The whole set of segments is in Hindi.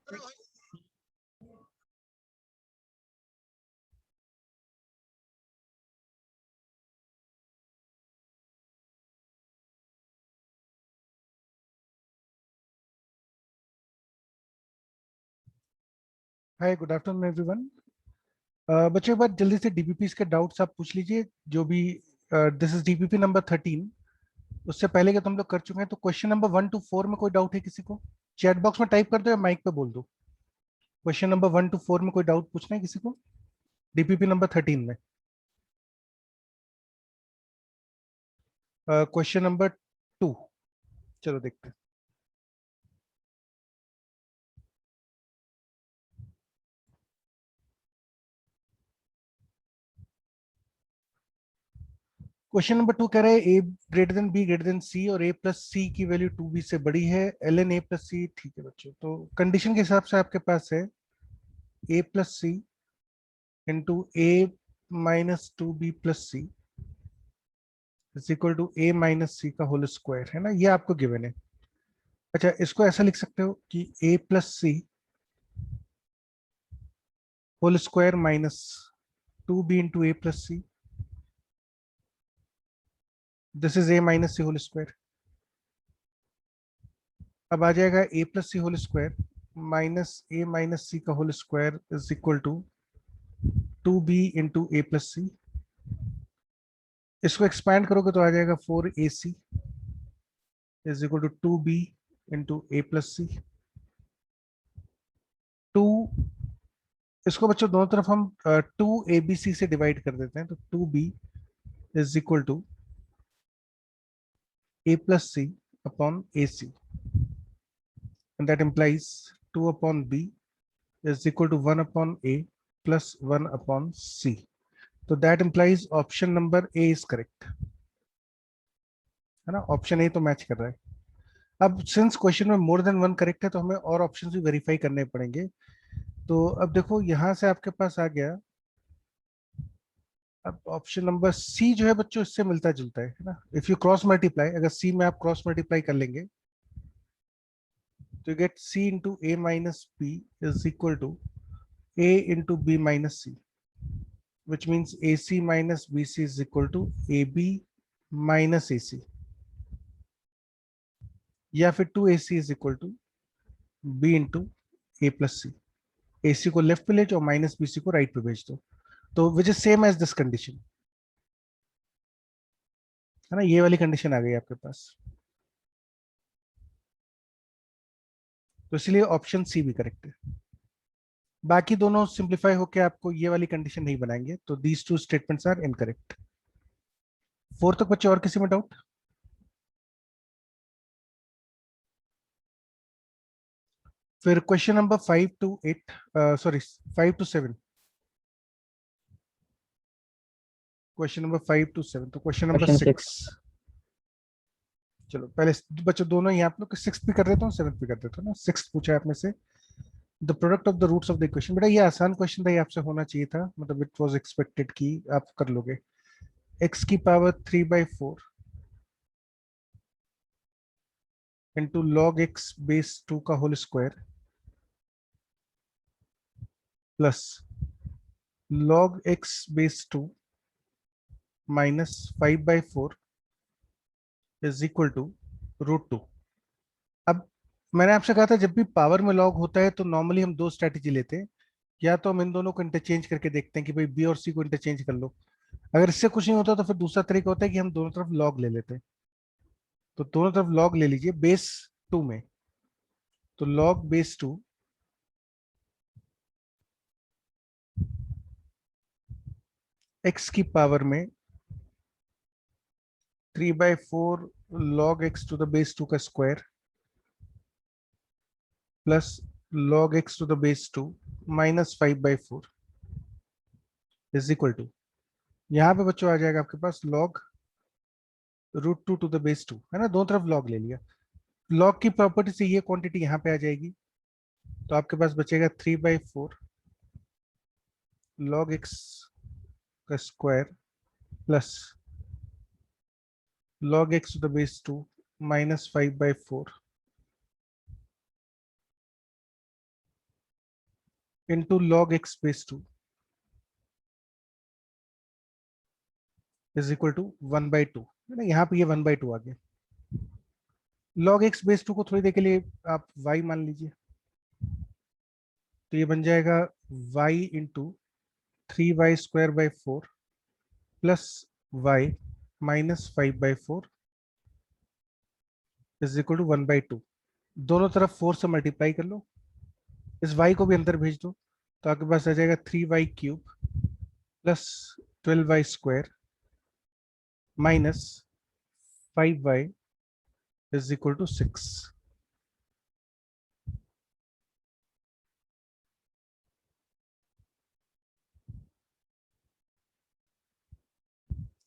हाय, गुड आफ्टरनून एवरीवन। बच्चों एक बार जल्दी से डीपीपी के डाउट्स आप पूछ लीजिए जो भी। This is DPP number 13। उससे पहले के तुम लोग कर चुके हैं, तो क्वेश्चन नंबर 1 to 4 में कोई डाउट है किसी को? चैट बॉक्स में टाइप कर दो या माइक पे बोल दो। क्वेश्चन नंबर 1 to 4 में कोई डाउट पूछना है किसी को डीपीपी नंबर 13 में? क्वेश्चन नंबर 2, चलो देखते हैं। क्वेश्चन नंबर 2 कह रहा है A greater than B greater than C और ए प्लस सी की वैल्यू 2b से बड़ी है, एल एन ए प्लस सी। ठीक है बच्चों, तो कंडीशन के हिसाब से आपके पास है A plus C into A minus 2b plus C is equal to A minus C का होल स्क्वायर, है ना? ये आपको गिवन है। अच्छा, इसको ऐसा लिख सकते हो कि A plus C whole square minus 2b into A plus C, this is A minus C whole square. अब आ जाएगा A plus C whole square minus A minus C का whole square is equal to 2b into A plus C. इसको एक्सपैंड करोगे तो आ जाएगा 4ac is equal to 2b into A plus C. 2, इसको बच्चों दोनों तरफ हम 2abc से डिवाइड कर देते हैं, तो 2b is equal to a plus c upon ac, and that implies 2 upon b is equal to 1 upon a plus 1 upon c. तो that implies option number a is correct, है ना? ऑप्शन ए तो मैच कर रहा है। अब सिंस क्वेश्चन में मोर देन वन करेक्ट है तो हमें और ऑप्शन भी वेरीफाई करने पड़ेंगे। तो अब देखो यहां से आपके पास आ गया। अब ऑप्शन नंबर सी जो है बच्चों इससे मिलता जुलता है ना? इफ यू क्रॉस मल्टीप्लाई, अगर सी में आप क्रॉस मल्टीप्लाई कर लेंगे तो you get c into a minus b is equal to a into b minus c, which means ac minus bc is equal to ab minus ac, या फिर 2ac is equal to b into a plus c। ac को लेफ्ट पे ले जाओ, माइनस bc को राइट पे भेज दो, तो which is same as this condition, है ना? ये वाली कंडीशन आ गई आपके पास, तो इसलिए ऑप्शन सी भी करेक्ट है। बाकी दोनों सिंप्लीफाई होके आपको ये वाली कंडीशन नहीं बनाएंगे, तो these two statements are incorrect. 4 तक बच्चे और किसी में डाउट? फिर question number 5 to 8, sorry 5 to 7। Question number 5 to 7, तो क्वेश्चन नंबर क्वेश्चन 6। 6। चलो पहले बच्चों दोनों ही आप लोग 6 भी कर देता हूँ 7 भी कर देता हूँ ना। 6 पूछा है आप में से, the product of the roots of the equation. बेटा ये आसान क्वेश्चन था, ये आपसे होना चाहिए था, मतलब इट वाज एक्सपेक्टेड कि आप कर लोगे। x की power 3/4 into log x base 2 का whole square plus log x base 2 minus 5/4 is equal to √2। अब मैंने आपसे कहा था जब भी पावर में लॉग होता है तो नॉर्मली हम दो स्ट्रैटेजी लेते हैं, या तो हम इन दोनों को इंटरचेंज करके देखते हैं कि भाई बी और सी को इंटरचेंज कर लो। अगर इससे कुछ नहीं होता तो फिर दूसरा तरीका होता है कि हम दोनों तरफ लॉग ले लेते हैं। तो दोनों तरफ लॉग ले लीजिए बेस 2 में, तो लॉग बेस 2 एक्स की पावर में 3/4 log x to the base 2 का square plus log x to the base 2 minus 5/4 is equal to, यहाँ पे बच्चों आ जाएगा आपके पास लॉग √2 टू द बेस 2, है ना? दोनों तरफ लॉग ले लिया। लॉग की प्रॉपर्टी से ये क्वांटिटी यहाँ पे आ जाएगी, तो आपके पास बचेगा 3/4 लॉग एक्स का square plus log x to the base 2 minus 5/4 into log x base two is equal to 1/2। यहाँ पे ये 1/2 आ गया। लॉग एक्स बेस टू को थोड़ी देर के लिए आप y मान लीजिए, तो ये बन जाएगा y into 3y² by 4 plus y minus 5/4 is equal to 1/2। दोनों तरफ 4 से मल्टीप्लाई कर लो, इस y को भी अंदर भेज दो, तो आपके पास आ जाएगा 3y³ plus 12y² minus 5y is equal to 6।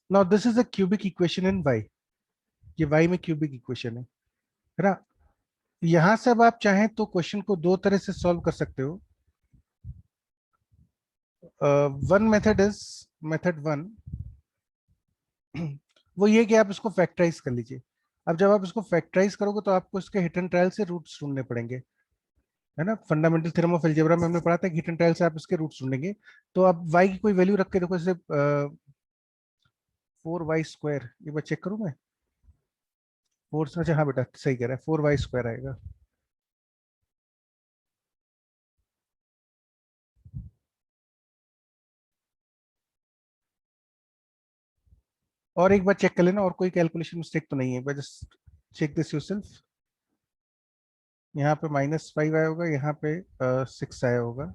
Now this is a cubic equation in y। ये y में क्यूबिक इक्वेशन है ना। यहां से अब आप चाहें तो क्वेश्चन को दो तरह से सॉल्व कर सकते हो। One method is method one, वो ये कि आप इसको फैक्टराइज कर लीजिए। अब जब आप इसको फैक्टराइज करोगे तो आपको इसके हिट एंड ट्रायल से रूट्स ढूंढने पड़ेंगे, है ना। फंडामेंटल थ्योरम ऑफ अलजेब्रा में हमने पढ़ा था कि हिट एंड ट्रायल से आप इसके रूट्स ढूंढेंगे। तो आप y की कोई वैल्यू रख के देखो, जैसे 4y², ये बार चेक करूं मैं। 4 से, अच्छा हाँ बेटा सही कह रहा है, 4y² आएगा। और एक बार चेक कर लेना और कोई कैलकुलेशन मिस्टेक तो नहीं है, जस्ट चेक दिस योरसेल्फ। यहाँ पे -5 आया होगा, यहाँ पे 6 आया होगा।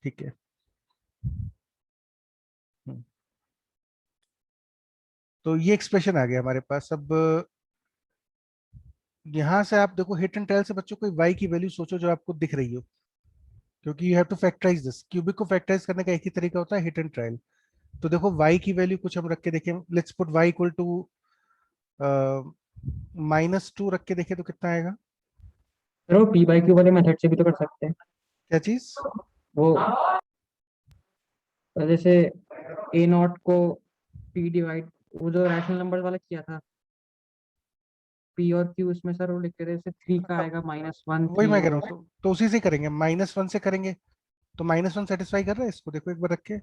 ठीक है। हम्म, तो ये एक्सप्रेशन आ गया हमारे पास। अब यहाँ से आप देखो हिट एंड ट्रायल से बच्चों कोई y की वैल्यू सोचो जो आपको दिख रही हो, क्योंकि you have to factorize this. Cubic को फैक्टराइज करने का एक ही तरीका होता है, हिट एंड ट्रायल। तो देखो y की वैल्यू कुछ हम रख के देखें, let's put y equal to -2 रख के देखें तो कितना आएगा। चलो पी बाई क्यू वाले मेथड से भी तो कर सकते हैं क्या चीज। वो। जैसे ए नॉट को पी डिवाइड, वो जो रैशनल नंबर वाला किया था, पी और क्यू उसमें सर वो लिखते थे, जैसे 3 का अब आएगा -1 वही 3 मैं कह रहा वो। हूँ, तो उसी से करेंगे, -1 से करेंगे। तो -1 सेटिस्फाई कर रहा है, इसको देखो एक बार रख के।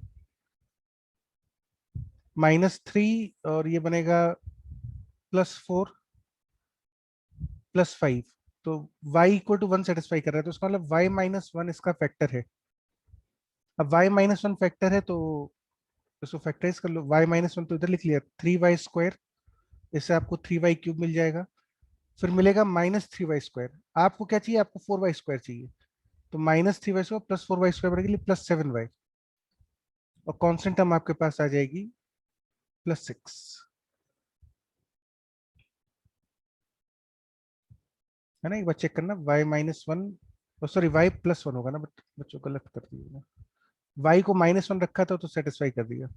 -3 और ये बनेगा +4 +5। तो y इक्वल टू 1 सेटिस्फाई कर रहा है, तो इसका मतलब y-1 इसका फैक्टर है। अब y-1 फैक्टर है तो इसको फैक्टराइज कर लो। y-1 तो इधर लिख लिया, 3y²। इससे आपको 3y³ मिल जाएगा। फिर मिलेगा -3y²। आपको क्या चाहिए, आपको 4y² चाहिए। तो -3y² प्लस 4y² बनेगी +7y। और कांस्टेंट टर्म आपके पास आ जाएगी +6, है ना। एक बार चेक करना, y-1, सॉरी y+1 होगा ना, बट बच्चों गलत कर दिया। y को -1 रखा था तो सेटिस्फाई कर दिया।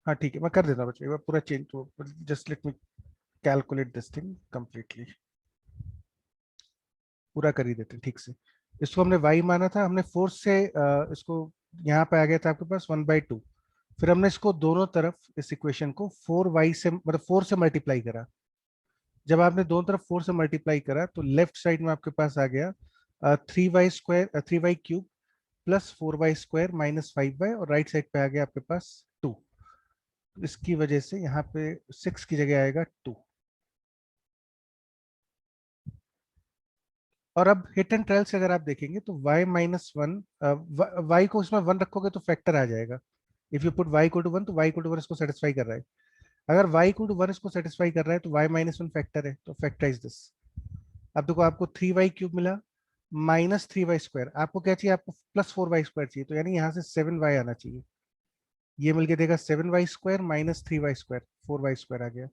हाँ ठीक है, मैं कर देता हूँ बच्चों, एक बार पूरा चेंज तो, just let me calculate this thing completely. पूरा कर ही देते हैं ठीक से। इसको हमने y माना था, हमने फोर्स से इसको यहाँ पे आ गया था आपके पास 1/2। फिर हमने इसको दोनों तरफ इस इक्वेशन को 4y से, मतलब 4 से मल्टीप्लाई करा। जब आपने दोनों तरफ 4 से मल्टीप्लाई करा तो लेफ्ट साइड में आपके पास आ गया 3y² प्लस 4y² -5y, और राइट साइड पे आ गया आपके पास 2। इसकी वजह से यहाँ पे 6 की जगह आएगा 2। और अब हिट एंड ट्रायल से अगर आप देखेंगे तो y-1, y को इसमें 1 रखोगे तो फैक्टर आ जाएगा। If you put y equal to 1 तो y इक्वल टू 1 इसको सेटिस्फाई कर रहा है। अगर y इक्वल टू 1 इसको सेटिस्फाई कर रहा है तो y-1 फैक्टर है, तो फैक्टराइज दिस। अब देखो आपको 3y³ मिला, -3y²। आपको क्या चाहिए, आपको +4y² चाहिए, तो यानी यहाँ से 7y आना चाहिए। ये मिलके देगा 7y² -3y², 4y² आ गया।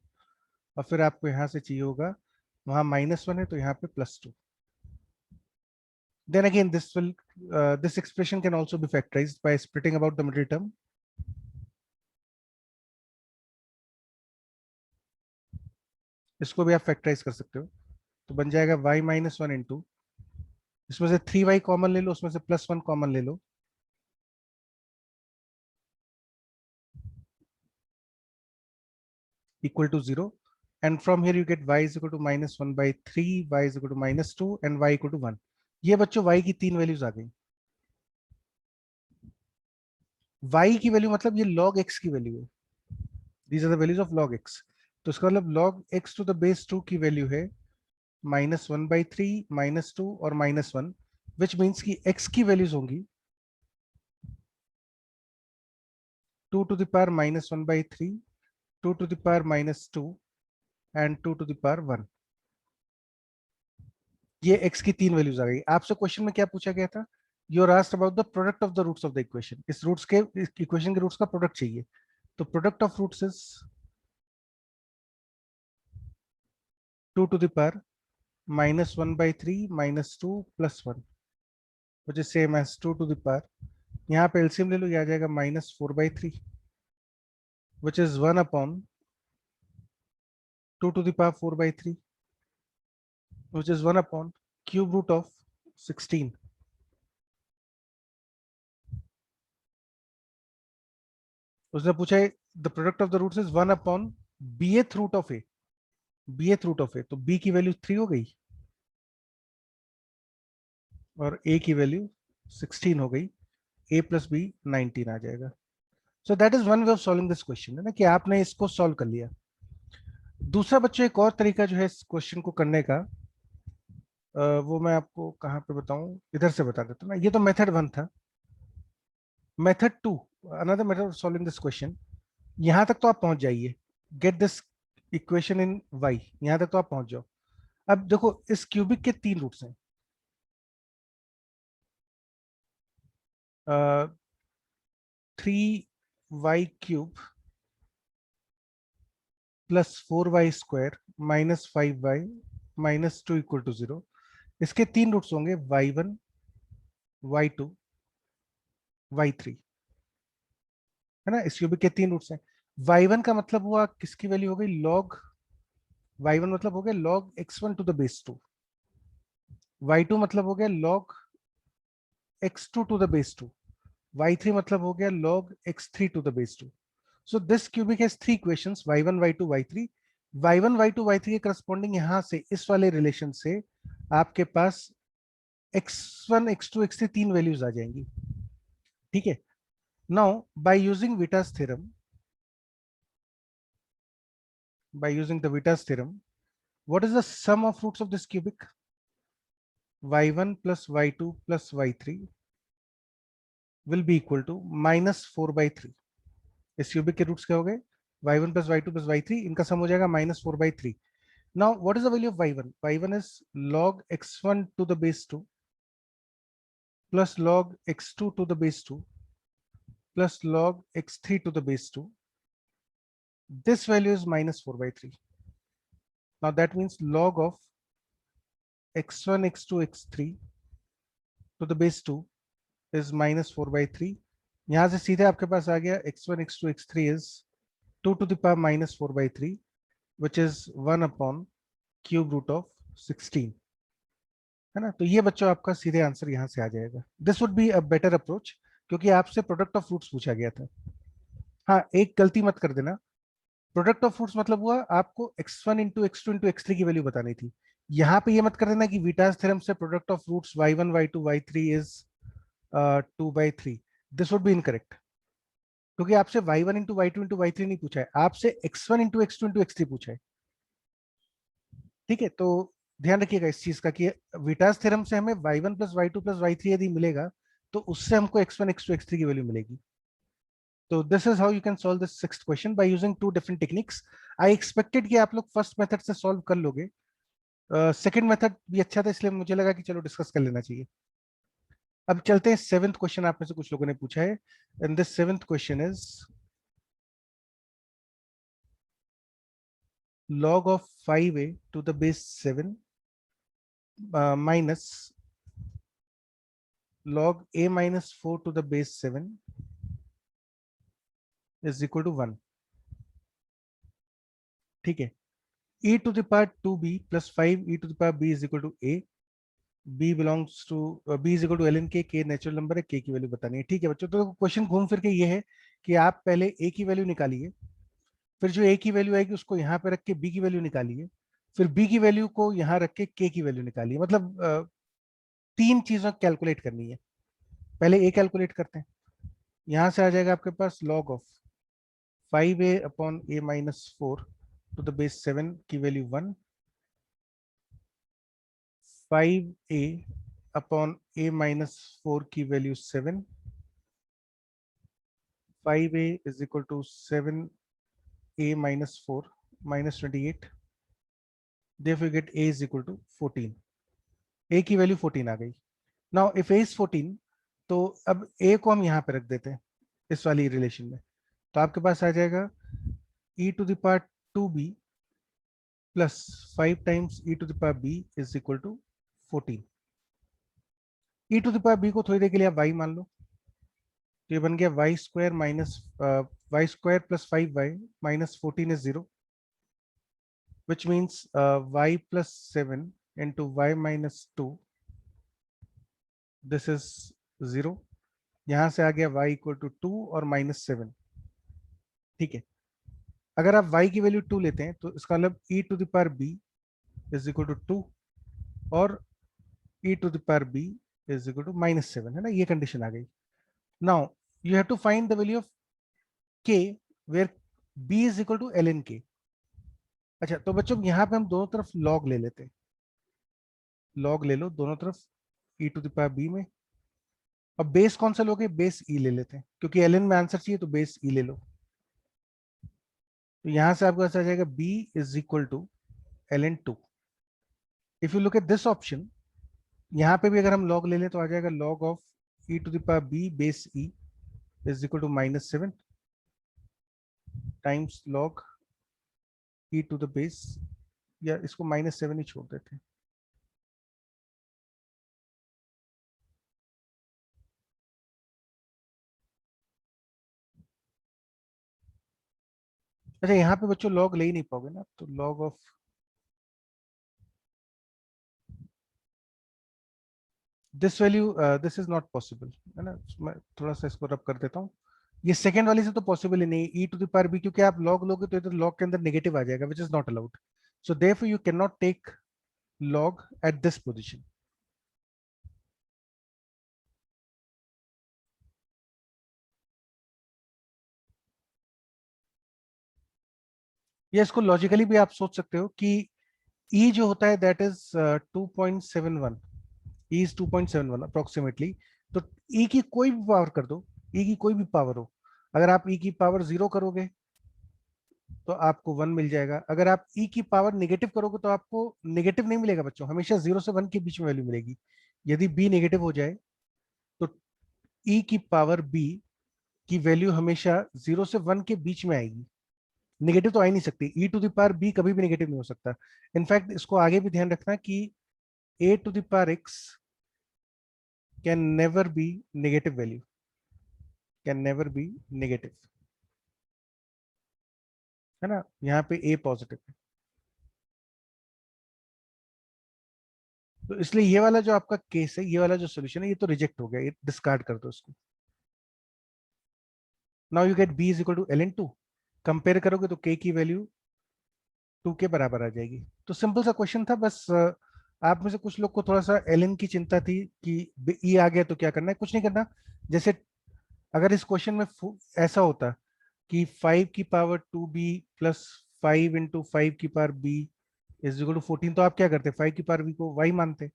और फिर आपको यहाँ से चाहिए होगा, वहाँ -1 है तो यहाँ पे +2। Then again, this expression can also be factorized by splitting about the middle term. इसको भी आप फैक्टराइज कर सकते हो, तो बन जाएगा y-1 इंटू, इसमें से 3y कॉमन ले लो, उसमें से +1 कॉमन ले लो, equal to 0, and from here you get y is equal to -1/3, y is equal to -2 and y equal to 1. ये बच्चों y की 3 वैल्यूज आ गई. y की वैल्यू मतलब ये log x की वैल्यू है. These are the values of log x. तो इसका मतलब log x to the base 2 की वैल्यू है -1/3, -2 और -1, which means कि x की वैल्यूज होंगी 2 to the power -1/3, 2 to the power -2 and 2 to the power 1. ये x की 3 वैल्यूज आ गई. आपसे क्वेश्चन में क्या पूछा गया था? You are asked about the product of the roots of the equation. इस रूट्स के इस इक्वेशन के रूट्स का प्रोडक्ट चाहिए. तो product of roots is 2 to the power -1/3 -2 +1, which is same as 2 to the power. यहाँ पे एलसीएम ले लो, ये आ जाएगा -4/3, which is 1 upon 2 to the power 4/3, which is 1 upon cube root of 16. उसने पूछा है the product of the roots is 1 upon bth root of a. bth root of a, तो b की वैल्यू 3 हो गई और a की वैल्यू 16 हो गई. a प्लस b 19 आ जाएगा. So that is one way of solving this question, है ना, कि आपने इसको सॉल्व कर लिया. दूसरा बच्चों एक और तरीका जो है इस क्वेश्चन को करने का, वो मैं आपको कहाँ पे बताऊं, इधर से बता देता हूँ ना. ये तो मेथड 1 था. Method 2, another method of solving this question. यहां तक तो आप पहुंच जाइए. Get this equation in y, यहां तक तो आप पहुंच जाओ. अब देखो इस क्यूबिक के 3 रूट्स हैं. 3y³ plus 4y² -5y -2 = 0. इसके 3 रूट्स होंगे y1, y2, y3, है ना. इस क्यूबिक के 3 रूट्स हैं. y1 का मतलब हुआ किसकी वैल्यू हो गई? log y1 मतलब हो गया log x1 to the base 2. y2 मतलब हो गया log x2 to the base 2. y3 मतलब हो गया log x3 to the base 2. So this cubic has 3 equations y1, y2, y3. y1, y2, y3 के करस्पॉन्डिंग यहां से इस वाले रिलेशन से आपके पास x1, x2, x3 3 वैल्यूज आ जाएंगी. ठीक है. Now by using Vieta's theorem, by using the Vitas theorem, what is the sum of roots of this cubic? y1 plus y2 plus y3 will be equal to -4/3. इस क्यूबिक के रूट्स क्या हो गए? y1 plus y2 plus y3, इनका सम हो जाएगा -4/3. Now what is the value of y1? y1 is log x1 to the base 2 plus log x2 to the base 2 plus log x3 to the base 2. This value is -4/3. Now that means log of x1, x2, x3 to the base 2 is -4/3. यहां से सीधे आपके पास आ गया x1, x2, x3 is 2 to the power -4/3, which is 1 upon cube root of 16, है ना. तो ये बच्चों आपका सीधे आंसर यहां से आ जाएगा. This would be a better approach, क्योंकि आपसे प्रोडक्ट ऑफ फ्रूट्स पूछा गया था. हाँ, एक गलती मत कर देना. प्रोडक्ट ऑफ फ्रूट्स मतलब हुआ आपको x1 into x2 into x3 की वैल्यू बतानी थी. यहाँ पे ये मत कर देना कि विटास थ्योरम से product of fruits y1, y2, y3 is 2/3. This would be incorrect, क्योंकि आपसे y1 into y2 into y3 नहीं पूछा है, आपसे x1 into x2 into x3 पूछा है. ठीक है. तो ध्यान रखिएगा इस चीज का कि विटास थ्योरम से हमें y1 plus y2 plus y3 यदि मिलेगा तो उससे हमको x1, x2, x3 की वैल्यू मिलेगी. तो this is how you can solve this sixth question by using 2 different techniques. I expected कि आप लोग फर्स्ट मेथड से सॉल्व कर लोगे. सेकंड मेथड भी अच्छा था, इसलिए मुझे लगा कि चलो डिस्कस कर लेना चाहिए. अब चलते हैं सेवेंथ क्वेश्चन. आप में से कुछ लोगों ने पूछा है, and this seventh question is log of 5a to the base 7 minus log a minus 4 to the base 7 is equal to 1. ठीक है. e to the power 2b plus 5 e to the power b is equal to a. b belongs to b is equal to ln k. k natural number है, k की वैल्यू बतानी है. ठीक है बच्चों. तो क्वेश्चन घूम फिर के ये है कि आप पहले a की वैल्यू निकालिए, फिर जो a की वैल्यू आएगी उसको यहाँ पे रख के b की वैल्यू निकालिए, फिर b की वैल्यू को यहाँ रख के k की वैल्यू निकालिए। मतलब 3 चीजों कैलकुलेट करनी है। पहले a कैलकुलेट करते हैं। यहाँ से आ जाएगा आपके पास log of 5a upon a minus 4 to the base 7 की value 1, 5a upon a minus 4 की value 7, 5a is equal to 7a minus 4 minus 28, therefore you get a is equal to 14। a की वैल्यू 14 आ गई। नाउ इफ a is 14, तो अब a को हम यहाँ पे रख देते हैं इस वाली रिलेशन में, तो आपके पास आ जाएगा e to the power 2b plus 5 times e to the power b is equal to 14। e to the power b को थोड़ी देर के लिए आप y मान लो, तो ये बन गया y square minus y square plus 5y minus 14 is 0, which means y plus 7 into y minus 2, this is 0। यहां से आ गया y इक्वल टू 2 और माइनस 7। ठीक है, अगर आप y की वैल्यू 2 लेते हैं तो इसका मतलब e to the power b is equal to 2 और e to the power b is equal to minus 7, है ना, ये कंडीशन आ गई। Now you have to find the value of k where b is equal to ln k। अच्छा, तो बच्चों यहाँ पे हम दोनों तरफ log ले लेते हैं, log ले लो दोनों तरफ e to the power b में, अब बेस कौन सा लोगे, बेस ई ले लेते हैं, क्योंकि एल में आंसर चाहिए तो बेस ई ले लो। तो यहां से आपको ऐसा आ जाएगा b is equal to ln 2। If you look at this option, यहाँ पे भी अगर हम लॉग ले लें तो आ जाएगा log of e to the power b base e is equal to minus 7 times log e to the base, या इसको माइनस 7 ही छोड़ देते हैं। अच्छा, यहाँ पे बच्चों log ले ही नहीं पाओगे ना, तो log of this value, this is not possible, है ना। मैं थोड़ा सा इसको रब कर देता हूँ, ये सेकंड वाली से तो पॉसिबल ही नहीं, e to the power b, क्योंकि आप log लोगे तो इधर log के अंदर नेगेटिव आ जाएगा, which is not allowed. So therefore you can not take log at this position। या इसको लॉजिकली भी आप सोच सकते हो कि e जो होता है that is 2.71, e is 2.71 approximately. तो e की कोई भी पावर कर दो, e की कोई भी पावर हो, अगर आप e की पावर 0 करोगे तो आपको 1 मिल जाएगा, अगर आप e की पावर नेगेटिव करोगे तो आपको नेगेटिव नहीं मिलेगा बच्चों, हमेशा 0 से 1 के बीच में वैल्यू मिलेगी। यदि b नेगेटिव हो जाए तो e की पावर b की वैल्यू हमेशा 0 से 1 के बीच में आएगी, नेगेटिव तो आ ही नहीं सकती। e to the power b कभी भी नेगेटिव नहीं हो सकता। इनफैक्ट इसको आगे भी ध्यान रखना कि a to the power x can never be negative value, can never be negative, है ना, यहाँ पे a पॉजिटिव है। तो इसलिए ये वाला जो आपका केस है, ये वाला जो सोल्यूशन है, ये तो रिजेक्ट हो गया, ये डिस्कार्ड कर दो इसको। Now you get b is equal to ln 2, compare करोगे तो k की वैल्यू 2 के बराबर आ जाएगी। तो सिंपल सा क्वेश्चन था, बस आप में से कुछ लोग को थोड़ा सा ln की चिंता थी कि e आ गया तो क्या करना है, कुछ नहीं करना। जैसे अगर इस क्वेश्चन में ऐसा होता कि 5 की पावर 2b प्लस 5 इंटू 5 की power b is equal to 14, तो आप क्या करते, 5 की पावर b को y मानते।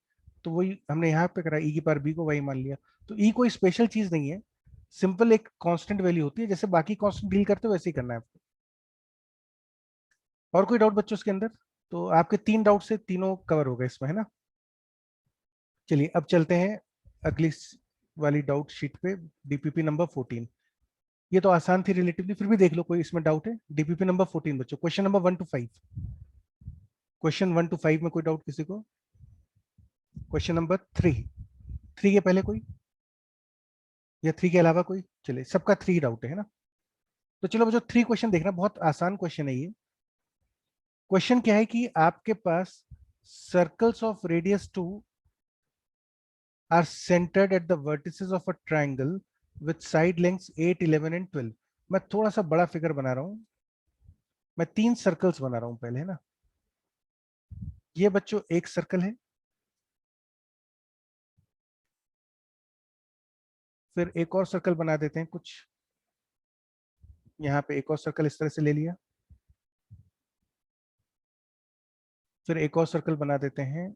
तो वही हमने यहाँ पे करा, e की पावर b को y मान लिया। तो e कोई स्पेशल चीज नहीं है, सिंपल एक कांस्टेंट वैल्यू होती है, जैसे बाकी कांस्टेंट डील करते हो वैसे ही करना है आपको। और कोई डाउट बच्चों इसके अंदर? तो आपके 3 डाउट से तीनों कवर हो गए इसमें, है ना। चलिए अब चलते हैं अगली वाली डाउट शीट पे, डीपीपी नंबर 14। ये तो आसान थी रिलेटिवली, फिर भी देख लो कोई इसमें डाउट है। डीपीपी नंबर 14 बच्चों, question number 1 to 5, question 1 to 5 में कोई डाउट किसी को? क्वेश्चन नंबर 3 के पहले कोई, या 3 के अलावा कोई? चलिए, सबका 3 डाउट है ना। तो चलो बच्चों 3 क्वेश्चन देखना, बहुत आसान क्वेश्चन है ये। क्वेश्चन क्या है कि आपके पास circles of radius 2 are centered at the vertices of a triangle with side lengths 8, 11 and 12। मैं थोड़ा सा बड़ा फिगर बना रहा हूं, मैं 3 सर्कल्स बना रहा हूं पहले, है ना। ये बच्चों एक सर्कल है, फिर एक और सर्कल बना देते हैं कुछ, यहाँ पे एक और सर्कल इस तरह से ले लिया, फिर एक और सर्कल बना देते हैं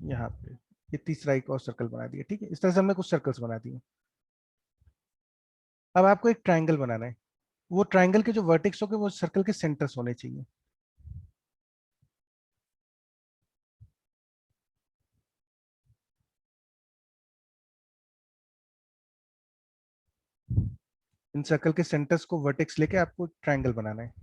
यहाँ पे, ये तीसरा एक और सर्कल बना दिया। ठीक है, इस तरह से हमने कुछ सर्कल्स बना दिए। अब आपको एक ट्राइंगल बनाना है, वो ट्राइंगल के जो वर्टेक्स होंगे वो सर्कल के सेंटर्स होने चाहिए। इन सर्कल के सेंटर्स को वर्टेक्स लेके आपको ट्राइंगल बनाना है।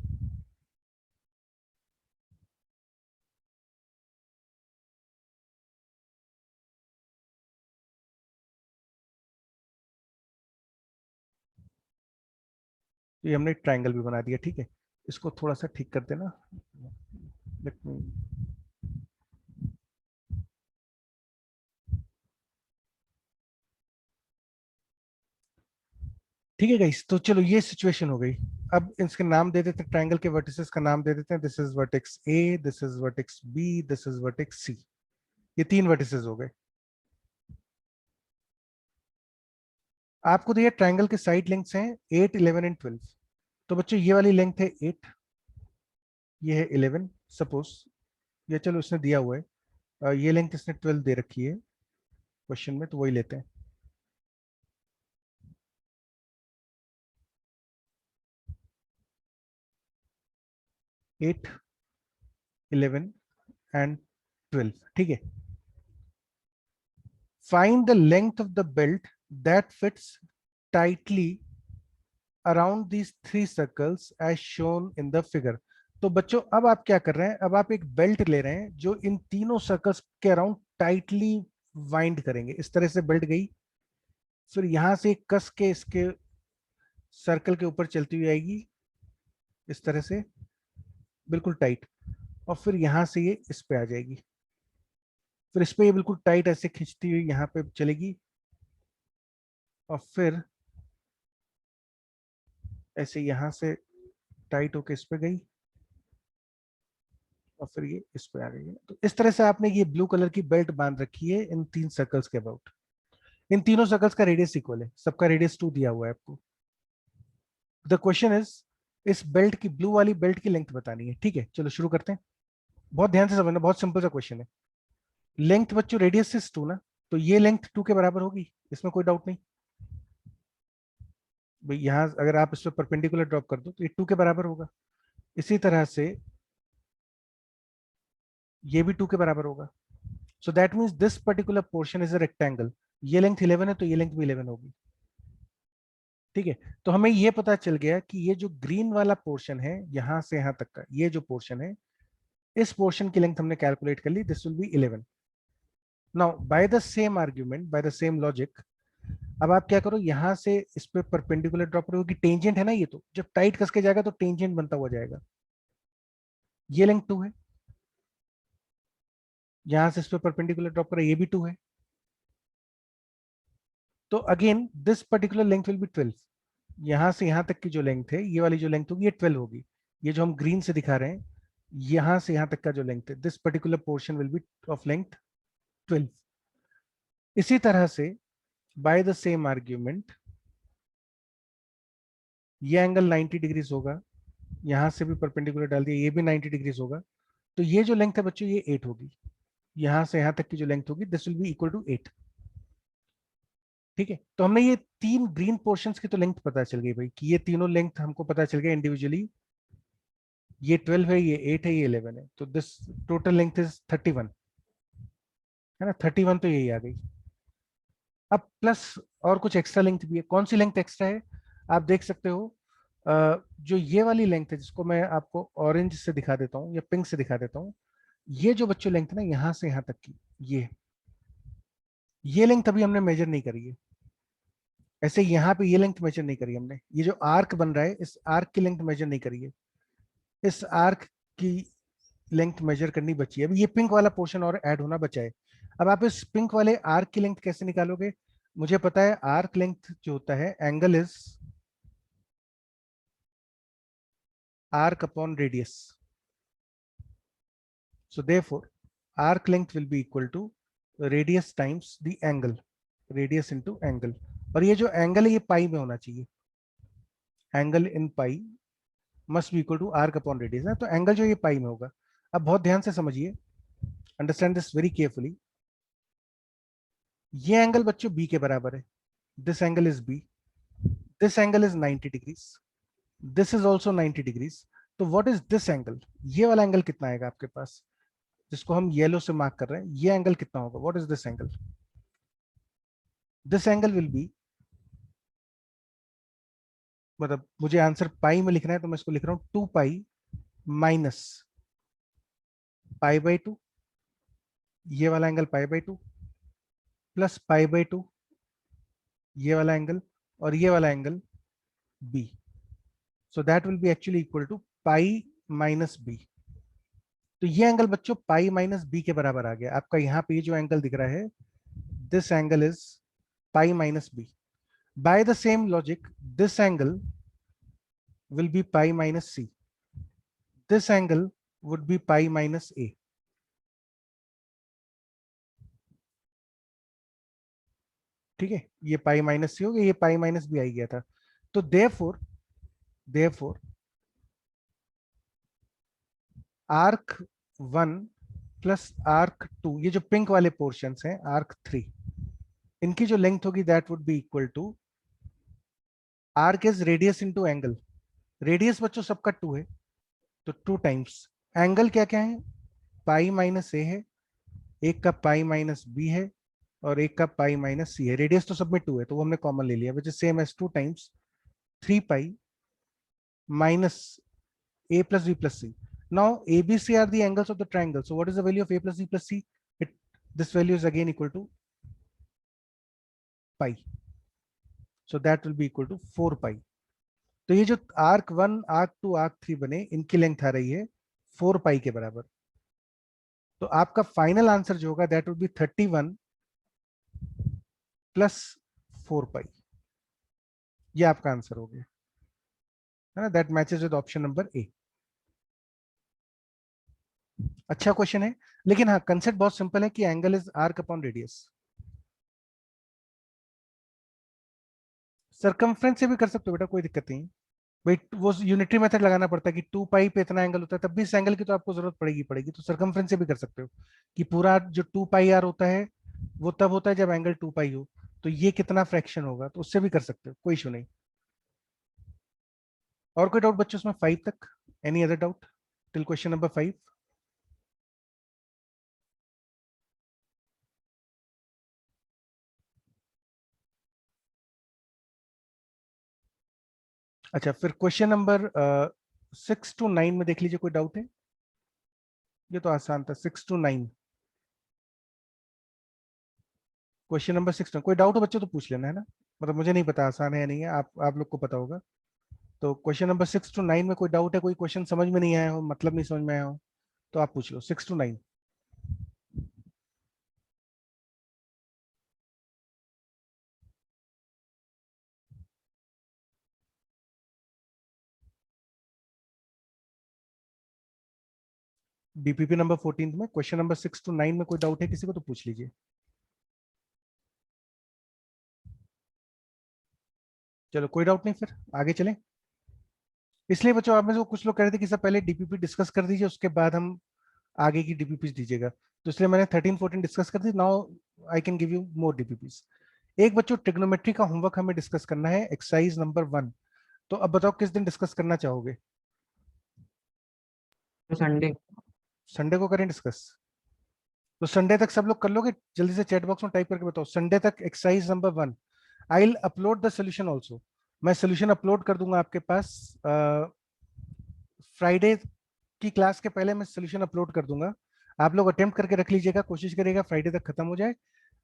तो ये हमने ट्राइंगल भी बना दिया। ठीक है, इसको थोड़ा सा ठीक कर देना। लेट मी, ठीक है गाइस, तो चलो ये सिचुएशन हो गई। अब इसके नाम दे देते हैं, ट्राइंगल के वर्टिसेस का नाम दे देते हैं। This is vertex A, this is vertex B, this is vertex C. ये 3 वर्टिसेस हो गए। आपको दिया ट्राइंगल के साइड लेंथ्स हैं 8, 11 एंड 12। तो बच्चों ये वाली लेंथ है 8, ये है 11 सपोज, ये चलो इसने दिया हुआ है। ये लेंथ इसने 12 दे रखी है क्वेश्चन में, तो वही लेते हैं। 8, 11 एंड 12। ठीक है, find the length of the belt that fits tightly around these 3 circles as shown in the figure. तो बच्चों अब आप क्या कर रहे हैं, अब आप एक बेल्ट ले रहे हैं जो इन तीनों सर्कल्स के अराउंड टाइटली वाइंड करेंगे। इस तरह से बेल्ट गई, फिर यहां से कस के इसके सर्कल के ऊपर चलती हुई आएगी इस तरह से, बिल्कुल टाइट, और फिर यहां से ये इस पे आ जाएगी, फिर इस पे ये बिल्कुल टाइट ऐसे खींचती हुई यहाँ पे चलेगी, और फिर ऐसे यहाँ से टाइट होके इस पे गई, और फिर ये इस पे आ गई है। तो इस तरह से आपने ये ब्लू कलर की बेल्ट बांध रखी है इन 3 सर्कल्स के अबाउट। इन तीनों सर्कल्स का रेडियस इक्वल है, सबका रेडियस 2 दिया हुआ है आपको। द क्वेश्चन इज, इस बेल्ट की, ब्लू वाली बेल्ट की लेंथ बतानी है। ठीक है, चलो शुरू करते हैं। बहुत ध्यान से समझना, बहुत सिंपल सा क्वेश्चन है। लेंथ बच्चों रेडियस से 2 ना, तो ये लेंथ 2 के बराबर होगी, इसमें कोई डाउट नहीं। भाई यहाँ अगर आप इस पर परपेंडिकुलर ड्रॉप कर दो तो ये 2 के बराबर होगा। इसी तरह से ये भी 2 के बराबर होगा। So that means this particular portion is a rectangle. ये लेंथ 11 है तो ये लेंथ भी 11 होगी। ठीक है, तो हमें ये पता चल गया कि ये जो ग्रीन वाला पोर्शन है यहां से यहां तक का, ये जो पोर्शन है, इस पोर्शन की लेंथ हमने कैलकुलेट कर ली, this will be 11। Now by the same argument, by the same logic, अब आप क्या करो, यहां से इस पे परपेंडिकुलर ड्रॉप करो, कि टेंजेंट है ना ये, तो जब टाइट कस के जाएगा तो टेंजेंट बनता हुआ जाएगा। ये लेंथ 2 है, यहां से इस पे परपेंडिकुलर ड्रॉप करो, ये भी 2 है। तो again this particular length will be 12। यहां से यहां तक की जो लेंथ है, ये वाली जो लेंथ होगी, ये 12 होगी। ये जो हम ग्रीन से दिखा रहे हैं, यहां से यहां तक का जो लेंथ है, this particular portion will be of length 12। इसी तरह से बाय द सेम आर्ग्यूमेंट, ये एंगल 90 डिग्रीज होगा, यहां से भी परपेंडिकुलर डाल दिया, ये भी 90 डिग्रीज होगा। तो ये जो लेंथ है बच्चों, ये 8 होगी। यहां से यहां तक की जो लेंथ होगी, this will be equal to 8। ठीक है, तो हमने ये 3 ग्रीन पोर्शंस की तो लेंथ पता चल गई भाई, कि ये तीनों लेंथ हमको पता चल गया इंडिविजुअली। ये 12 है, ये 8 है, ये 11 है, तो दिस टोटल लेंथ इज 31, है ना। 31 तो यही आ गई। अब प्लस और कुछ एक्स्ट्रा लेंथ भी है। कौन सी लेंथ एक्स्ट्रा है, आप देख सकते हो। जो ये वाली लेंथ है, जिसको मैं आपको ऑरेंज से दिखा देता हूँ या पिंक से दिखा देता हूँ, ये जो बच्चों लेंथ है ना, यहाँ से यहाँ तक की, ये लेंथ अभी हमने मेजर नहीं करी है। ऐसे यहाँ पे ये लेंथ मेजर नहीं करी हमने, ये जो आर्क बन रहा है, इस आर्क की लेंथ मेजर नहीं करी है। इस आर्क की लेंथ मेजर करनी बची है। अभी ये पिंक वाला पोर्शन और ऐड होना बचा है। अब आप इस पिंक वाले आर्क की लेंथ कैसे निकालोगे, मुझे पता है आर्क लेंथ जो होता है, angle is arc upon radius. So therefore, arc length will be equal to radius times the angle, radius into angle. और ये जो एंगल है ये पाई में होना चाहिए, angle in pi must be equal to arc upon radius है, तो एंगल जो ये पाई में होगा. अब बहुत ध्यान से समझिए, अंडरस्टैंड दिस वेरी केयरफुली. ये एंगल बच्चों बी के बराबर है, this angle is b, this angle is 90 degrees, this is also 90 degrees. तो व्हाट इज दिस एंगल, ये वाला एंगल कितना आएगा आपके पास, जिसको हम येलो से मार्क कर रहे हैं, ये एंगल कितना होगा, what is this angle. This angle will be, मतलब मुझे आंसर पाई में लिखना है तो मैं इसको लिख रहा हूं 2 पाई माइनस पाई बाई 2, ये वाला angle pi by 2 plus pi by 2, ये वाला एंगल, और ये वाला angle b. So that will be actually equal to pi minus b. तो ये एंगल बच्चों पाई माइनस बी के बराबर आ गया आपका. यहाँ पे जो एंगल दिख रहा है, this angle is pi minus b. By the same logic, this angle will be pi minus c. This angle would be pi minus a. ठीक है, ये पाई माइनस सी हो गया, ये पाई माइनस बी आई गया था. तो देयरफॉर आर्क 1 प्लस आर्क 2, ये जो पिंक वाले पोर्शंस हैं, आर्क 3, इनकी जो लेंथ होगी that would be equal to arc is radius into angle. Radius बच्चों सबका 2 है, तो 2 टाइम्स एंगल क्या क्या है, पाई माइनस ए है, एक का पाई माइनस बी है, और एक का पाई माइनस सी है. रेडियस तो सब में 2 है, तो वो हमने कॉमन ले लिया, which is same as 2 times 3 पाई minus a plus b plus c. Now ABC are the angles of the triangle. So what is the value of a plus b plus c? This value is again equal to pi. So that will be equal to 4 pi. तो ये जो आर्क 1, आर्क 2, आर्क 3 बने, इनकी लेंथ आ रही है 4 पाई के बराबर. तो आपका फाइनल आंसर जो होगा दैट वुड बी 31 प्लस 4 पाई. ये आपका आंसर हो गया है ना, that matches with option number A. अच्छा क्वेश्चन है, लेकिन हाँ कंसेप्ट बहुत सिंपल है कि angle is arc upon radius. Circumference से भी कर सकते हो बेटा, कोई दिक्कत नहीं. भाई वो यूनिटरी मेथड लगाना पड़ता है कि 2 पाई पे इतना एंगल होता है, तब भी इस एंगल की तो आपको जरूरत पड़ेगी. तो सरकमफ्रेंस से भी कर सकते हो कि पूरा जो 2 पाई आर होता है वो तब होता है जब एंगल 2 पाई हो, तो ये कितना फ्रैक्शन होगा, तो उससे भी कर सकते हो, कोई इशू नहीं. और कोई डाउट बच्चों उसमें 5 तक, any other doubt till question number 5. अच्छा, फिर क्वेश्चन नंबर 6 to 9 में देख लीजिए, कोई डाउट है. ये तो आसान था, 6 to 9. क्वेश्चन नंबर 6 में कोई डाउट हो बच्चों तो पूछ लेना है ना, मतलब मुझे नहीं पता आसान है या नहीं है, आप लोग को पता होगा. तो क्वेश्चन नंबर 6 to 9 में कोई डाउट है, कोई क्वेश्चन समझ में नहीं आया हो, मतलब नहीं समझ में आया हो, तो आप पूछ लो 6 to 9. डीपीपी नंबर 14 में क्वेश्चन नंबर 6 to 9 में कोई डाउट है किसी को तो पूछ लीजिए. चलो कोई डाउट नहीं, फिर आगे चलें. इसलिए बच्चों आप में से कुछ लोग कह रहे थे कि सर पहले डीपीपी डिस्कस कर दीजिए, उसके बाद हम आगे की डीपीपी दीजिएगा, तो इसलिए मैंने 13 14 डिस्कस कर दी. Now I can give you more DPP. एक बच्चों ट्रिग्नोमेट्री का होमवर्क हमें डिस्कस करना है, एक्सरसाइज नंबर 1. तो अब बताओ किस दिन डिस्कस करना चाहोगे. संडे. संडे को करें डिस्कस. तो संडे तक सब लोग कर लोगे, जल्दी से चैट बॉक्स में टाइप करके बताओ संडे तक exercise number 1. I will upload the solution also. मैं सोल्यूशन अपलोड कर दूंगा आपके पास फ्राइडे की क्लास के पहले. मैं सोल्यूशन अपलोड कर दूंगा, आप लोग अटेम्प्ट करके रख लीजिएगा, कोशिश करिएगा फ्राइडे तक खत्म हो जाए.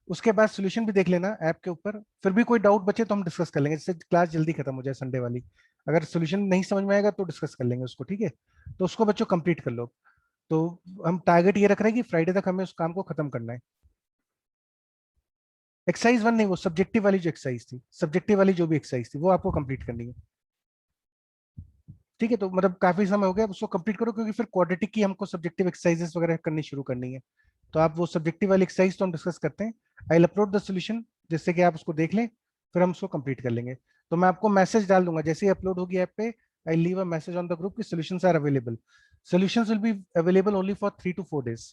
उसके बाद सोल्यूशन भी देख लेना ऐप के ऊपर, फिर भी कोई डाउट बचे तो हम डिस्कस कर लेंगे, जिससे क्लास जल्दी खत्म हो जाए संडे वाली. अगर सोल्यूशन नहीं समझ में आएगा तो डिस्कस कर लेंगे उसको, ठीक है. तो उसको बच्चों कंप्लीट कर लो. तो हम टारगेट ये रख रहे हैं कि फ्राइडे तक हमें उस काम को खत्म करना है. एक्सरसाइज 1 नहीं, वो सब्जेक्टिव वाली जो एक्सरसाइज थी, सब्जेक्टिव वाली जो भी एक्सरसाइज थी वो आपको कंप्लीट करनी है, ठीक है, तो मतलब काफी समय हो गया, अब उसको कंप्लीट करो, क्योंकि फिर क्वाड्रेटिक की हमको सब्जेक्टिव एक्सरसाइजेस वगैरह करनी शुरू करनी है। तो आप वो सब्जेक्टिव वाली एक्सरसाइज तो हम डिस्कस करते हैं। I will upload the solution, जिससे कि आप उसको देख लें, फिर हम उसको कंप्लीट कर लेंगे। तो मैं आपको मैसेज डाल दूंगा जैसे ही अपलोड होगी ऐप पे, I leave a message on the group कि solutions are available. Solutions will be available only for 3 to 4 days।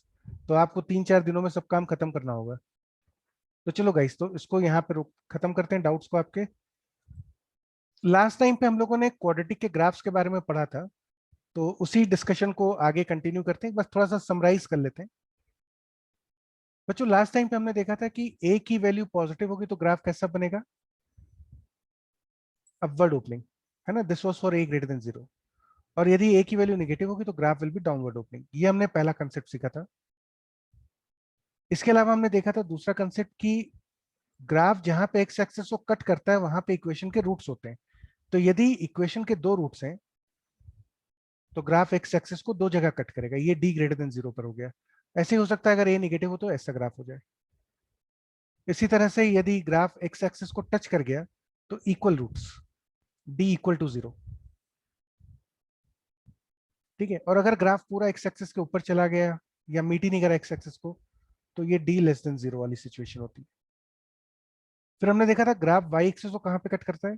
तो आपको 3-4 दिनों में सब काम खत्म करना होगा। तो चलो गाइस, तो इसको यहाँ पे खत्म करते हैं डाउट्स को आपके। लास्ट टाइम पे हम लोगों ने क्वाड्रेटिक के ग्राफ्स के बारे में पढ़ा था, तो उसी डिस्कशन को आगे कंटिन्यू करते हैं। बस थोड़ा सा समराइज कर लेते हैं बच्चों। लास्ट टाइम पे हमने देखा था कि ए की वैल्यू पॉजिटिव होगी तो ग्राफ कैसा बनेगा, अपवर्ड ओपनिंग, है ना। This was for a greater than 0। और यदि ए की वैल्यू नेगेटिव होगी तो graph will be downward opening. ये हमने पहला कंसेप्ट सीखा था। इसके अलावा हमने देखा था दूसरा कंसेप्ट कि ग्राफ जहां पे एक्स एक्सिस को कट करता है वहां पे इक्वेशन के रूट्स होते हैं। तो यदि इक्वेशन के 2 रूट्स हैं तो ग्राफ एक्स एक्सिस को 2 जगह कट करेगा। ये डी ग्रेटर देन 0 पर हो गया। ऐसे ही हो सकता है अगर ए नेगेटिव हो तो ऐसा ग्राफ हो जाए। इसी तरह से यदि ग्राफ एक्स एक्सिस को टच कर गया तो equal roots, d equal to 0। ठीक है, और अगर ग्राफ पूरा एक्स एक्सिस के ऊपर चला गया या मीट ही नहीं करा एक्स एक्सिस को, तो ये डी लेस देन 0 वाली सिचुएशन होती है। फिर हमने देखा था ग्राफ वाई एक्सिस को कहां पे कट करता है।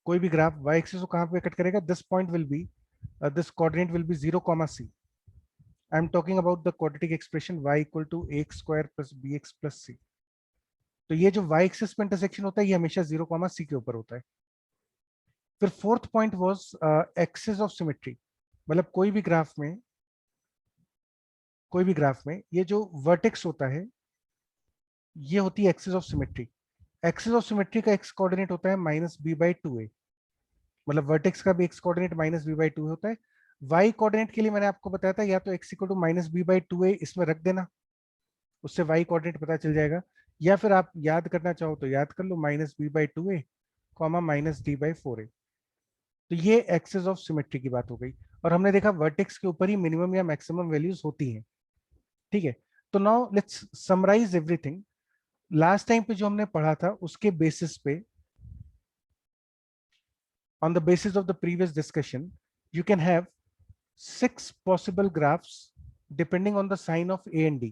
कोई भी ग्राफ वाई एक्सिस को कहां पे कट करेगा, this point will be, this coordinate will be 0, c। I am talking about the quadratic expression y equal to x square plus B x plus C. तो ये जो y एक्सिस पे इंटरसेक्शन होता है ये हमेशा 0, c के ऊपर होता है। फिर fourth point was axis of symmetry. मतलब कोई भी ग्राफ में ये जो वर्टेक्स होता है ये होती है axis of symmetry. Axis of symmetry का एक्स कोऑर्डिनेट होता है -b/2a। मतलब वर्टेक्स का भी एक्स कोऑर्डिनेट -b/2a होता है। वाई कोऑर्डिनेट के लिए मैंने आपको बताया था या तो x इक्वल टू -b/2a इसमें रख देना, उससे वाई कोऑर्डिनेट पता चल जाएगा। या फिर आप याद करना चाहो तो याद कर लो -b/2a कॉमा -d/4a। तो ये एक्सिस ऑफ सिमेट्री की बात हो गई। और हमने देखा वर्टेक्स के ऊपर ही मिनिमम या मैक्सिमम वैल्यूज होती हैं। ठीक है, तो now let's summarize everything. Last time पे जो हमने पढ़ा था उसके बेसिस पे, on the basis of the previous discussion, you can have 6 possible graphs depending on the sign of a and d।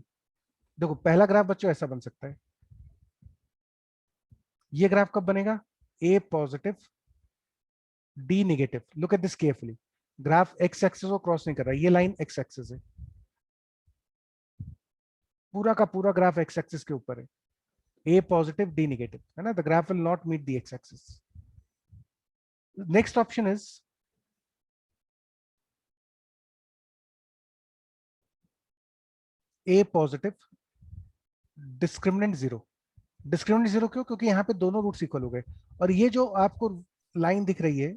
देखो पहला ग्राफ बच्चों ऐसा बन सकता है। ये ग्राफ कब बनेगा, a positive d negative. Look at this carefully, graph x axis को क्रॉस नहीं कर रहा, ये लाइन एक्स एक्सिस है, पूरा का पूरा ग्राफ एक्स एक्सिस के ऊपर है। a पॉजिटिव d नेगेटिव, है ना। The graph will not meet the x axis. Next option is a positive discriminant 0। Discriminant 0 क्यों, क्योंकि यहाँ पे दोनों रूट्स इक्वल हो गए। और ये जो आपको लाइन दिख रही है,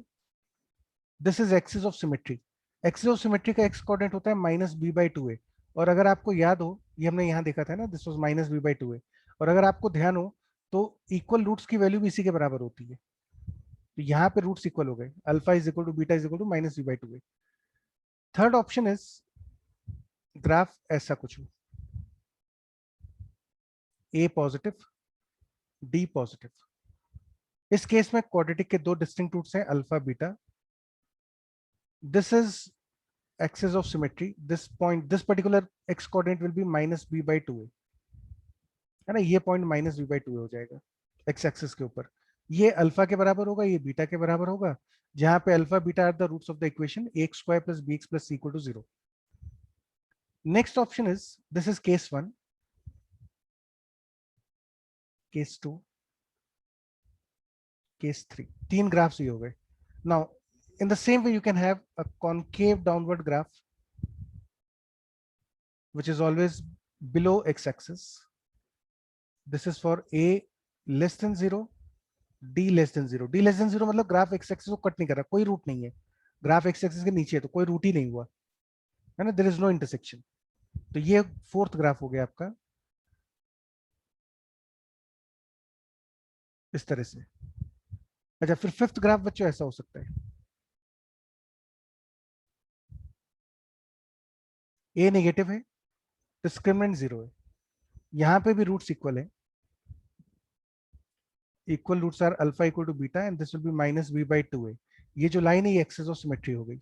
this is axis of symmetry. Axis of symmetry का एक्स कोऑर्डिनेट होता है -b/2a। और अगर आपको याद हो, ये हमने यहाँ देखा था ना, दिस वाज -b/2a। और अगर आपको ध्यान हो तो इक्वल रूट्स की वैल्यू भी इसी के बराबर होती है। तो यहाँ पे रूट्स इक्वल हो गए, alpha is equal to beta is equal to -b/2a। Third option is graph ऐसा कुछ हो, a पॉजिटिव d पॉजिटिव। इस केस में क्वाड्रेटिक के 2 डिस्टिंक्ट रूट्स हैं, alpha beta. This is axis of symmetry, this particular x coordinate will be -b/2a, है ना। ये पॉइंट -b/2a हो जाएगा x एक्सिस के ऊपर। ये अल्फा के बराबर होगा, ये बीटा के बराबर होगा, जहां पे alpha beta are the roots of the equation ax square plus bx plus c equal to 0। Next option is, this is case 1, case 2, case 3। 3 graphs ही हो गए। Now in the same way you can have a concave downward graph which is always below x axis। This is for a less than 0, d less than 0। D less than 0 मतलब ग्राफ एक्स एक्सिस को कट नहीं कर रहा, कोई रूट नहीं है, ग्राफ एक्स एक्सिस के नीचे है तो कोई रूट ही नहीं हुआ, है ना। There is no intersection. तो ये फोर्थ ग्राफ हो गया आपका इस तरह से। अच्छा, फिर फिफ्थ ग्राफ बच्चों ऐसा हो सकता है, ए नेगेटिव है, डिस्क्रिमिनेंट 0 है, यहाँ पे भी रूट्स इक्वल है, equal roots are alpha equal to beta and this will be minus B by two A. ये जो लाइन है ये एक्सेस ऑफ सिमेट्री हो गई,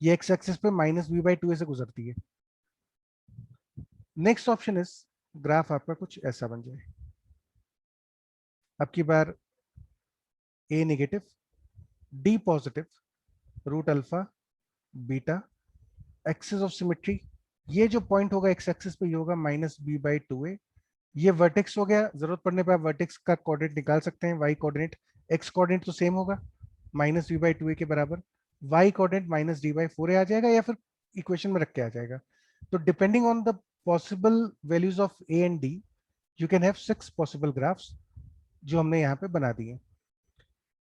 ये एक्स एक्सिस पे माइनस बी बाई टू ए से गुजरती है। नेक्स्ट ऑप्शन इज ग्राफ आपका कुछ ऐसा बन जाए, अब की बार A negative, D positive, root alpha beta, axis of symmetry, ये जो पॉइंट होगा एक्स एक्सिस पे ये होगा minus B by two A. ये वर्टेक्स हो गया, जरूरत पड़ने पे आप वर्टेक्स का कोऑर्डिनेट निकाल सकते हैं, वाई कोऑर्डिनेट, एक्स कोऑर्डिनेट तो सेम होगा minus B by two A के बराबर, Y coordinate minus D by four A आ जाएगा या फिर इक्वेशन में रख के आ जाएगा। तो depending on the possible values of A and D you can have 6 possible graphs जो हमने यहाँ पे बना दिए।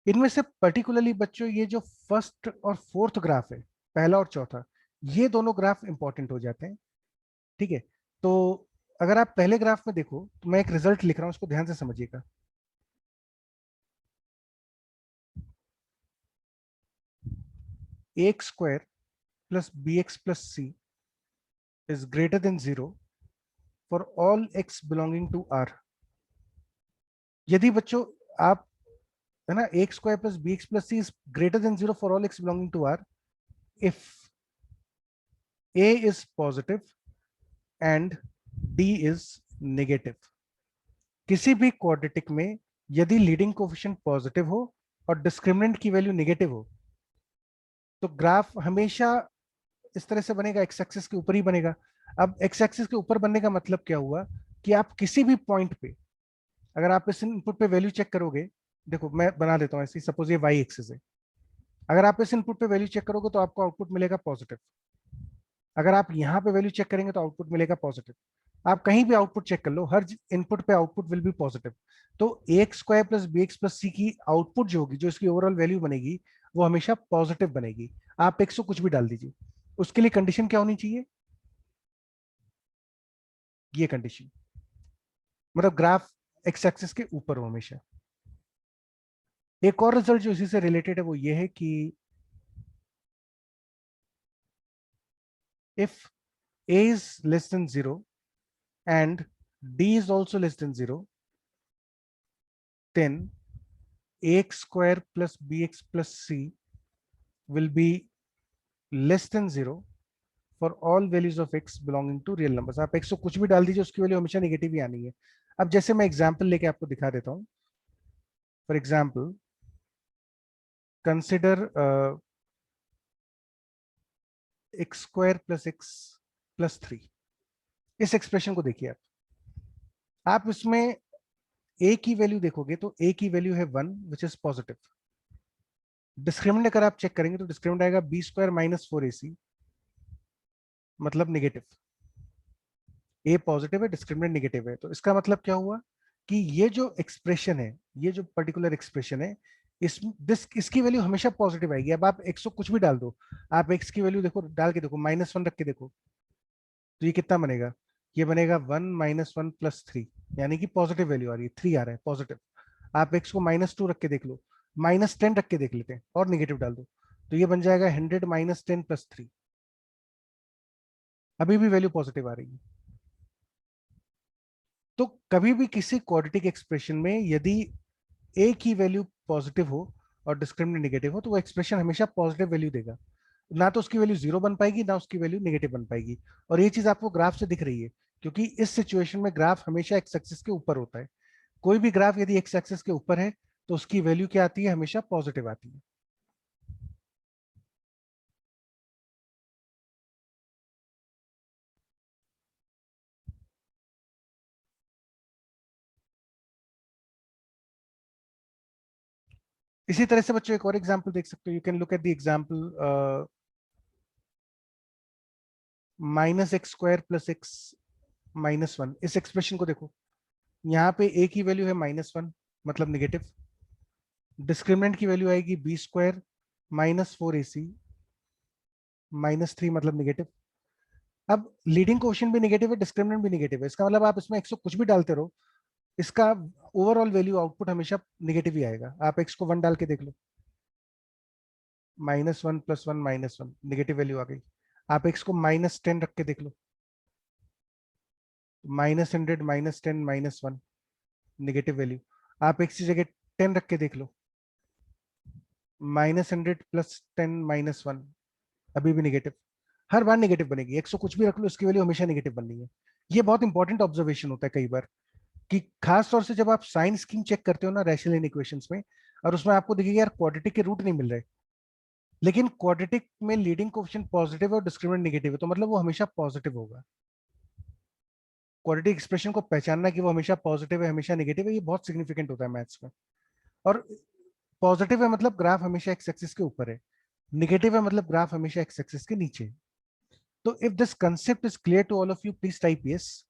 इनमें से पर्टिकुलरली बच्चों ये जो फर्स्ट और फोर्थ ग्राफ है, पहला और चौथा, ये दोनों ग्राफ इंपॉर्टेंट हो जाते हैं। ठीक है, तो अगर आप पहले ग्राफ में देखो तो मैं एक रिजल्ट लिख रहा हूं, उसको ध्यान से समझिएगा। A square plus B x plus C is greater than 0 for all X belonging to R. यदि बच्चों आप, है ना, A square plus B x plus C is greater than 0 for all X belonging to R if A is positive and D is negative. किसी भी क्वाड्रेटिक में यदि लीडिंग कोएफिशिएंट पॉजिटिव हो और डिस्क्रिमिनेंट की वैल्यू नेगेटिव हो तो ग्राफ हमेशा इस तरह से बनेगा, एक्स एक्सिस के ऊपर ही बनेगा। अब एक्स एक्सिस के ऊपर बनने का मतलब क्या हुआ कि आप किसी भी पॉइंट पे अगर आप इस इनपुट पे वैल्यू चेक करोगे, देखो मैं बना देता हूं ऐसे, सपोज ये वाई एक्सिस है, अगर आप इस इनपुट पे वैल्यू चेक करोगे तो आपको आउटपुट मिलेगा पॉजिटिव। अगर आप यहाँ पे वैल्यू चेक करेंगे तो आउटपुट मिलेगा पॉजिटिव। आप कहीं भी आउटपुट चेक कर लो, हर इनपुट पे आउटपुट विल बी पॉजिटिव। तो A x square plus B x plus C की आउटपुट जो होगी, जो इसकी ओवरऑल वैल्यू बनेगी, वो हमेशा पॉजिटिव बनेगी। आप 100 कुछ भी डाल दीजिए, उसके लिए कंडीशन क्या होनी चाहिए, ये कंडीशन, मतलब ग्राफ एक्स एक्सिस के ऊपर हो हमेशा। एक और रिजल्ट जो इसी से रिलेटेड है वो ये है कि if a is less than 0 and d is also less than 0, then ax square plus bx plus c will be less than 0 for all values of x belonging to real numbers। आप x को कुछ भी डाल दीजिए, उसकी वैल्यू हमेशा नेगेटिव ही आनी है। अब जैसे मैं एग्जांपल लेके आपको दिखा देता हूं, for example consider x square plus x plus three. इस एक्सप्रेशन को देखिए आप इसमें a की वैल्यू देखोगे तो a की वैल्यू है 1 विच इज पॉजिटिव। डिस्क्रिमिनेंट अगर आप चेक करेंगे तो डिस्क्रिमिनेंट आएगा बी स्क्वायर माइनस फोर ए सी, मतलब नेगेटिव। ए पॉजिटिव है, डिस्क्रिमिनेंट नेगेटिव है, तो इसका मतलब क्या हुआ कि ये जो एक्सप्रेशन है, ये जो पर्टिकुलर एक्सप्रेशन है, इसकी वैल्यू हमेशा पॉजिटिव आएगी। अब आप एक्स को कुछ भी डाल दो, आप एक्स की वैल्यू देखो, डाल के देखो, माइनस वन रख के देखो, तो ये कितना बनेगा, ये बनेगा 1 माइनस वन प्लस थ्री, यानी कि पॉजिटिव वैल्यू आ रही है, 3 आ रहा है पॉजिटिव। आप एक्स को माइनस टू रख के देख लो, माइनस 10 रख के देख लेते हैं और निगेटिव डाल दो, तो ये बन जाएगा 100 माइनस 10 प्लस थ्री, अभी भी वैल्यू पॉजिटिव आ रही है। तो कभी भी किसी क्वाड्रेटिक एक्सप्रेशन में यदि ए की वैल्यू पॉजिटिव हो और डिस्क्रिमिनेंट नेगेटिव हो तो वो एक्सप्रेशन हमेशा पॉजिटिव वैल्यू देगा, ना तो उसकी वैल्यू जीरो बन पाएगी ना उसकी वैल्यू नेगेटिव बन पाएगी। और ये चीज आपको ग्राफ से दिख रही है, क्योंकि इस सिचुएशन में ग्राफ हमेशा एक्स एक्सिस के ऊपर होता है। कोई भी ग्राफ यदि एक्स एक्सिस के ऊपर है तो उसकी वैल्यू क्या आती है, हमेशा पॉजिटिव आती है। इसी तरह से बच्चों एक और एग्जांपल देख सकते हो, you can look at the example minus x square plus x minus one. इस एक्सप्रेशन को देखो, यहाँ पे ए की वैल्यू है माइनस वन, मतलब नेगेटिव। डिस्क्रिमिनेंट की वैल्यू आएगी बी स्क्वायर माइनस फोर ए सी माइनस थ्री, मतलब नेगेटिव। अब लीडिंग क्वोशिएंट भी नेगेटिव है, डिस्क्रिमिनेंट भी नेगेटिव है, इसका मतलब आप इसमें एक्स को कुछ भी डालते रहो, इसका ओवरऑल वैल्यू आउटपुट हमेशा नेगेटिव ही आएगा। आप एक्स को वन डाल के देख लो, minus one plus one minus one, negative value आ गई। आप एक्स को माइनस 10 रख के देख लो, minus 100 minus 10 minus one, negative value. आप एक्स की जगह 10 रख के देख लो, -100 + 10 - 1, अभी भी नेगेटिव, हर बार नेगेटिव बनेगी। 100 कुछ भी रख लो, इसकी वैल्यू हमेशा नेगेटिव बननी है। ये बहुत इंपॉर्टेंट ऑब्जर्वेशन होता है कई बार, कि खास तौर से जब आप साइन स्कीम चेक करते हो ना रैशनल इक्वेशंस में, और उसमें आपको दिखेगा यार क्वाड्रेटिक के रूट नहीं मिल रहे, लेकिन क्वाड्रेटिक में लीडिंग कोएफिशिएंट पॉजिटिव है और डिस्क्रिमिनेंट नेगेटिव है, तो मतलब वो हमेशा पॉजिटिव होगा। क्वाड्रेटिक एक्सप्रेशन को पहचानना कि वो हमेशा पॉजिटिव है हमेशा नेगेटिव है, ये बहुत सिग्निफिकेंट होता है मैथ्स में। और पॉजिटिव है मतलब ग्राफ हमेशा एक्स एक्सिस के ऊपर है, नेगेटिव है मतलब ग्राफ हमेशा एक्स एक्सिस के नीचे है। तो if this concept is clear to all of you, please type yes.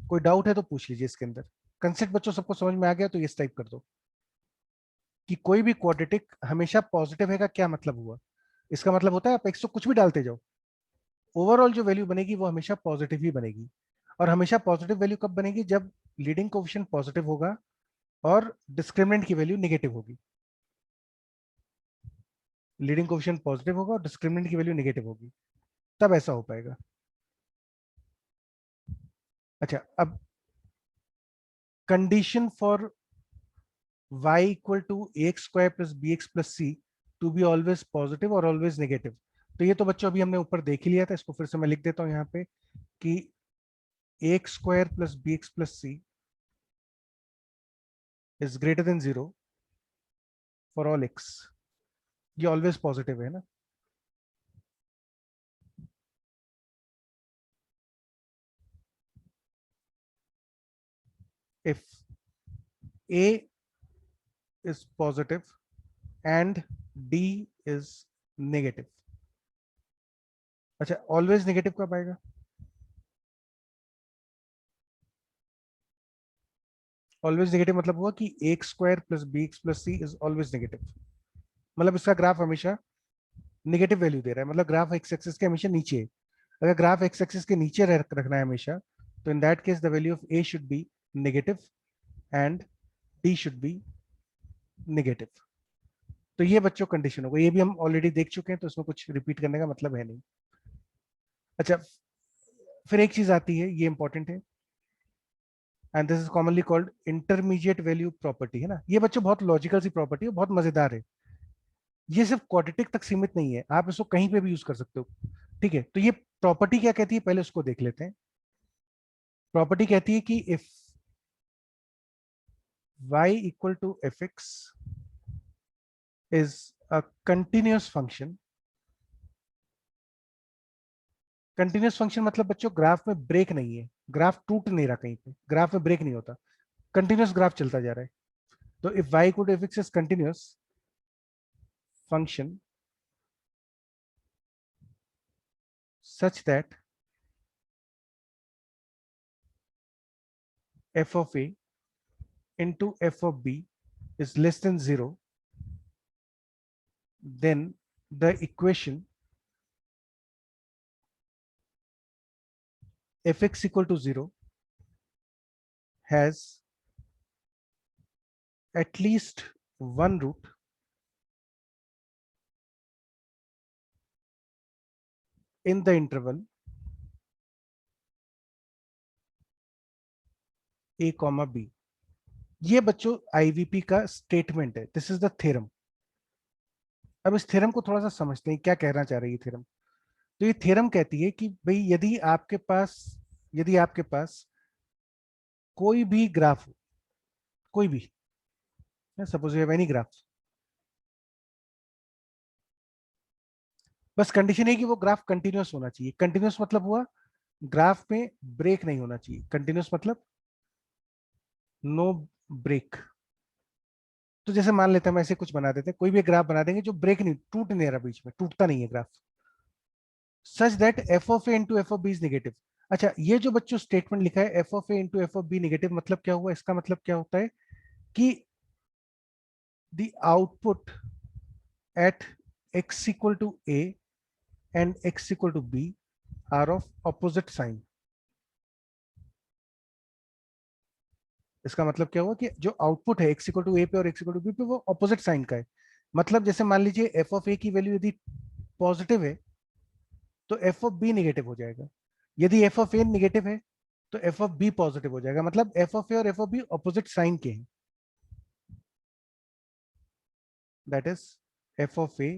कोई डाउट है तो पूछ लीजिए इसके अंदर। कंसेप्ट बच्चों सबको समझ में आ गया तो यस टाइप कर दो। कि कोई भी क्वाड्रेटिक हमेशा पॉजिटिव है का क्या मतलब हुआ? इसका मतलब होता है आप 100 कुछ भी डालते जाओ, ओवरऑल जो वैल्यू बनेगी वो हमेशा पॉजिटिव ही बनेगी। और हमेशा पॉजिटिव वैल्यू कब बनेगी? जब लीडिंग कोएफिशिएंट पॉजिटिव होगा और डिस्क्रिमिनेंट की वैल्यू नेगेटिव होगी। लीडिंग कोएफिशिएंट पॉजिटिव होगा और डिस्क्रिमिनेंट की वैल्यू नेगेटिव होगी, तब ऐसा हो पाएगा। अच्छा, अब condition for y equal to ax² + bx + c to be always positive और ऑलवेज नेगेटिव। तो ये तो बच्चों अभी हमने ऊपर देख ही लिया था, इसको फिर से मैं लिख देता हूं यहाँ पे कि ax² + bx + c is greater than 0 for all x। ये ऑलवेज पॉजिटिव है ना। if a is positive and d is negative। अच्छा, ऑलवेज नेगेटिव कब आएगा? ऑलवेज नेगेटिव मतलब हुआ कि ax² + bx + c is always negative, मतलब इसका ग्राफ हमेशा नेगेटिव वैल्यू दे रहा है, मतलब ग्राफ एक्स एक्सिस के हमेशा नीचे है। अगर ग्राफ एक्स एक्सिस के नीचे रखना है हमेशा, तो in that case the value of a should be negative and d should be negative. तो ये बच्चों कंडीशन होगा, ये भी हम ऑलरेडी देख चुके हैं, तो इसमें कुछ रिपीट करने का मतलब है नहीं। अच्छा, फिर एक चीज आती है, ये इंपॉर्टेंट है, and this is commonly called intermediate value property, है ना। ये बच्चों बहुत लॉजिकल सी प्रॉपर्टी है, बहुत मजेदार है। ये सिर्फ क्वाड्रेटिक तक सीमित नहीं है, आप इसको कहीं पे भी यूज कर सकते हो। ठीक है, तो ये प्रॉपर्टी क्या कहती है पहले उसको देख लेते हैं। प्रॉपर्टी कहती है कि if y equal to fx is a continuous function. Continuous function मतलब बच्चों ग्राफ में ब्रेक नहीं है, ग्राफ टूट नहीं रहा कहीं पे, ग्राफ में ब्रेक नहीं होता, कंटिन्यूअस ग्राफ चलता जा रहा है। तो if y equal to fx is continuous function such that f of a into f of b is less than 0, then the equation fx equal to 0 has at least one root in the interval a comma b। ये बच्चों आईवीपी का स्टेटमेंट है, दिस इज द थ्योरम। अब इस थ्योरम को थोड़ा सा समझते हैं क्या कहना चाह रही है थ्योरम। तो ये थ्योरम कहती है कि भाई यदि आपके पास कोई भी ग्राफ हो, कोई भी, suppose you have any graph, बस कंडीशन है कि वो ग्राफ कंटिन्यूअस होना चाहिए। कंटिन्यूअस मतलब हुआ ग्राफ में ब्रेक नहीं होना चाहिए, कंटिन्यूअस मतलब नो ब्रेक। तो जैसे मान लेते हैं, हम ऐसे कुछ बना देते हैं, कोई भी ग्राफ बना देंगे जो ब्रेक नहीं, टूट नहीं रहा, बीच में टूटता नहीं है graph, such that f of a into f of b is negative. अच्छा, ये जो बच्चों स्टेटमेंट लिखा है f of a into f of b negative, मतलब क्या हुआ? इसका मतलब क्या होता है कि the output at x equal to a and x equal to b are of opposite sign. इसका मतलब क्या हुआ कि जो आउटपुट है x इक्वल टू ए पे और x इक्वल टू बी पे, वो ऑपोजिट साइन का है। मतलब जैसे मान लीजिए एफ ऑफ ए की वैल्यू यदि पॉजिटिव है तो एफ ऑफ बी नेगेटिव हो जाएगा, यदि एफ ऑफ ए नेगेटिव है तो एफ ऑफ बी पॉजिटिव हो जाएगा, मतलब एफ ऑफ ए और f of b opposite sign के हैं। that is f of a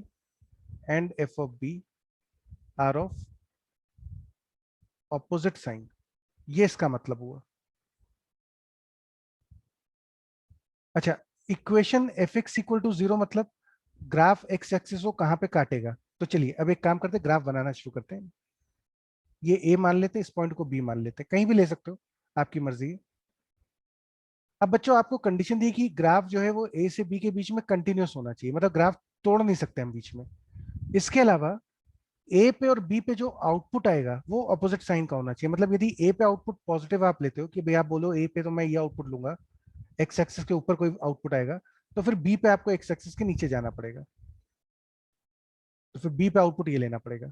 and f of b are of opposite sign, ये इसका मतलब हुआ। अच्छा, equation f x equal to zero मतलब ग्राफ एक्स एक्सिस को कहां पे काटेगा? तो चलिए अब एक काम करते हैं, ग्राफ बनाना शुरू करते हैं। ये ए मान लेते हैं, इस पॉइंट को बी मान लेते हैं, कहीं भी ले सकते हो, आपकी मर्जी है। अब बच्चों आपको कंडीशन दी कि ग्राफ जो है वो ए से बी के बीच में कंटिन्यूअस होना चाहिए, मतलब ग्राफ तोड़ नहीं सकते हम बीच में। इसके अलावा ए पे और बी पे जो आउटपुट आएगा वो ऑपोजिट साइन का होना चाहिए, मतलब यदि ए पे आउटपुट पॉजिटिव आप लेते हो कि भाई आप बोलो ए पे तो मैं ये आउटपुट लूंगा, एक्स एक्सिस के ऊपर कोई आउटपुट आएगा, तो फिर बी पे आपको एक्स एक्सिस के नीचे जाना पड़ेगा, तो फिर बी पे आउटपुट ये लेना पड़ेगा।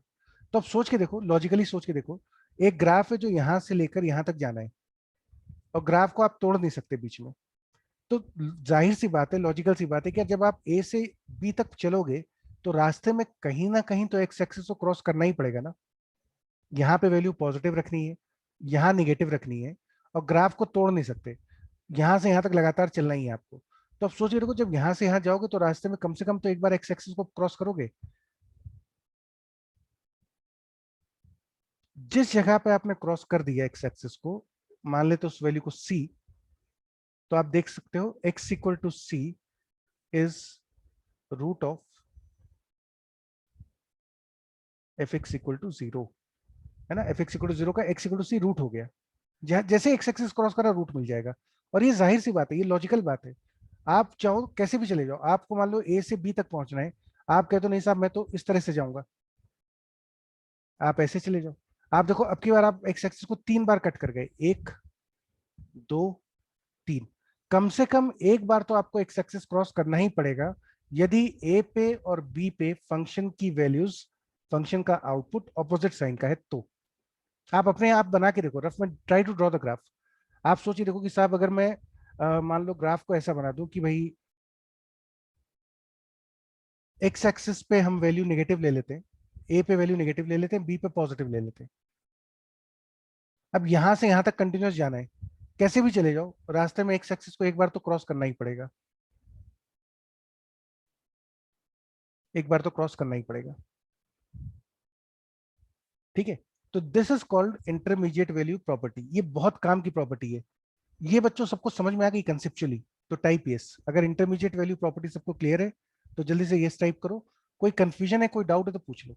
तो अब सोच के देखो, लॉजिकली सोच के देखो, एक ग्राफ है जो यहां से लेकर यहां तक जाना है, और ग्राफ को आप तोड़ नहीं सकते बीच में। तो जाहिर सी बात है, लॉजिकल सी बात है कि जब आप ए से बी तक चलोगे तो रास्ते में कहीं ना कहीं तो एक्स एक्सिस को क्रॉस करना ही पड़ेगा ना। यहाँ पे वैल्यू पॉजिटिव रखनी है, यहाँ निगेटिव रखनी है, और ग्राफ को तोड़ नहीं सकते, यहाँ से यहाँ तक लगातार चलना ही है आपको। तो अब सोचिए, देखो जब यहाँ से यहाँ जाओगे तो रास्ते में कम से कम तो एक बार एक्स एक्सिस को क्रॉस करोगे। जिस जगह पे आपने क्रॉस कर दिया एक्स एक्सिस को, मान लेते उस वैल्यू को सी, तो आप देख सकते हो X equal to C is root of F x equal to zero, है ना। F x equal to zero का X equal to C root हो गया, जैसे एक्स एक्सिस क्रॉस करा रूट मिल जाएगा। और ये जाहिर सी बात है, ये लॉजिकल बात है। आप चाहो कैसे भी चले जाओ, आपको मान लो ए से बी तक पहुंचना है, आप कहते हो नहीं साहब मैं तो इस तरह से जाऊंगा, आप ऐसे चले जाओ। आप देखो अब की बार आप एक्स एक्सिस को 3 बार कट कर गए, 1, 2, 3, कम से कम एक बार तो आपको एक्स एक्सिस क्रॉस करना ही पड़ेगा, यदि ए पे और बी पे फंक्शन की वैल्यूज, फंक्शन का आउटपुट ऑपोजिट साइन का है तो। आप अपने आप बना के देखो, रफ में try to draw the graph. आप सोचिए देखो कि साहब अगर मैं मान लो ग्राफ को ऐसा बना दूं कि भाई एक्स एक्सिस पे हम वैल्यू नेगेटिव ले लेते हैं, ए पे वैल्यू नेगेटिव ले लेते हैं, बी पे पॉजिटिव ले लेते हैं। अब यहां से यहां तक कंटिन्यूस जाना है, कैसे भी चले जाओ रास्ते में एक्स एक्सिस को एक बार तो क्रॉस करना ही पड़ेगा, एक बार तो क्रॉस करना ही पड़ेगा, ठीक है। तो this is called intermediate value property, ये बहुत काम की प्रॉपर्टी है। ये बच्चों सबको समझ में आ गई कंसेप्चुअली? तो टाइप यस, अगर इंटरमीडिएट वैल्यू प्रॉपर्टी सबको क्लियर है तो जल्दी से यस टाइप करो। कोई कंफ्यूजन है, कोई डाउट है तो पूछ लो।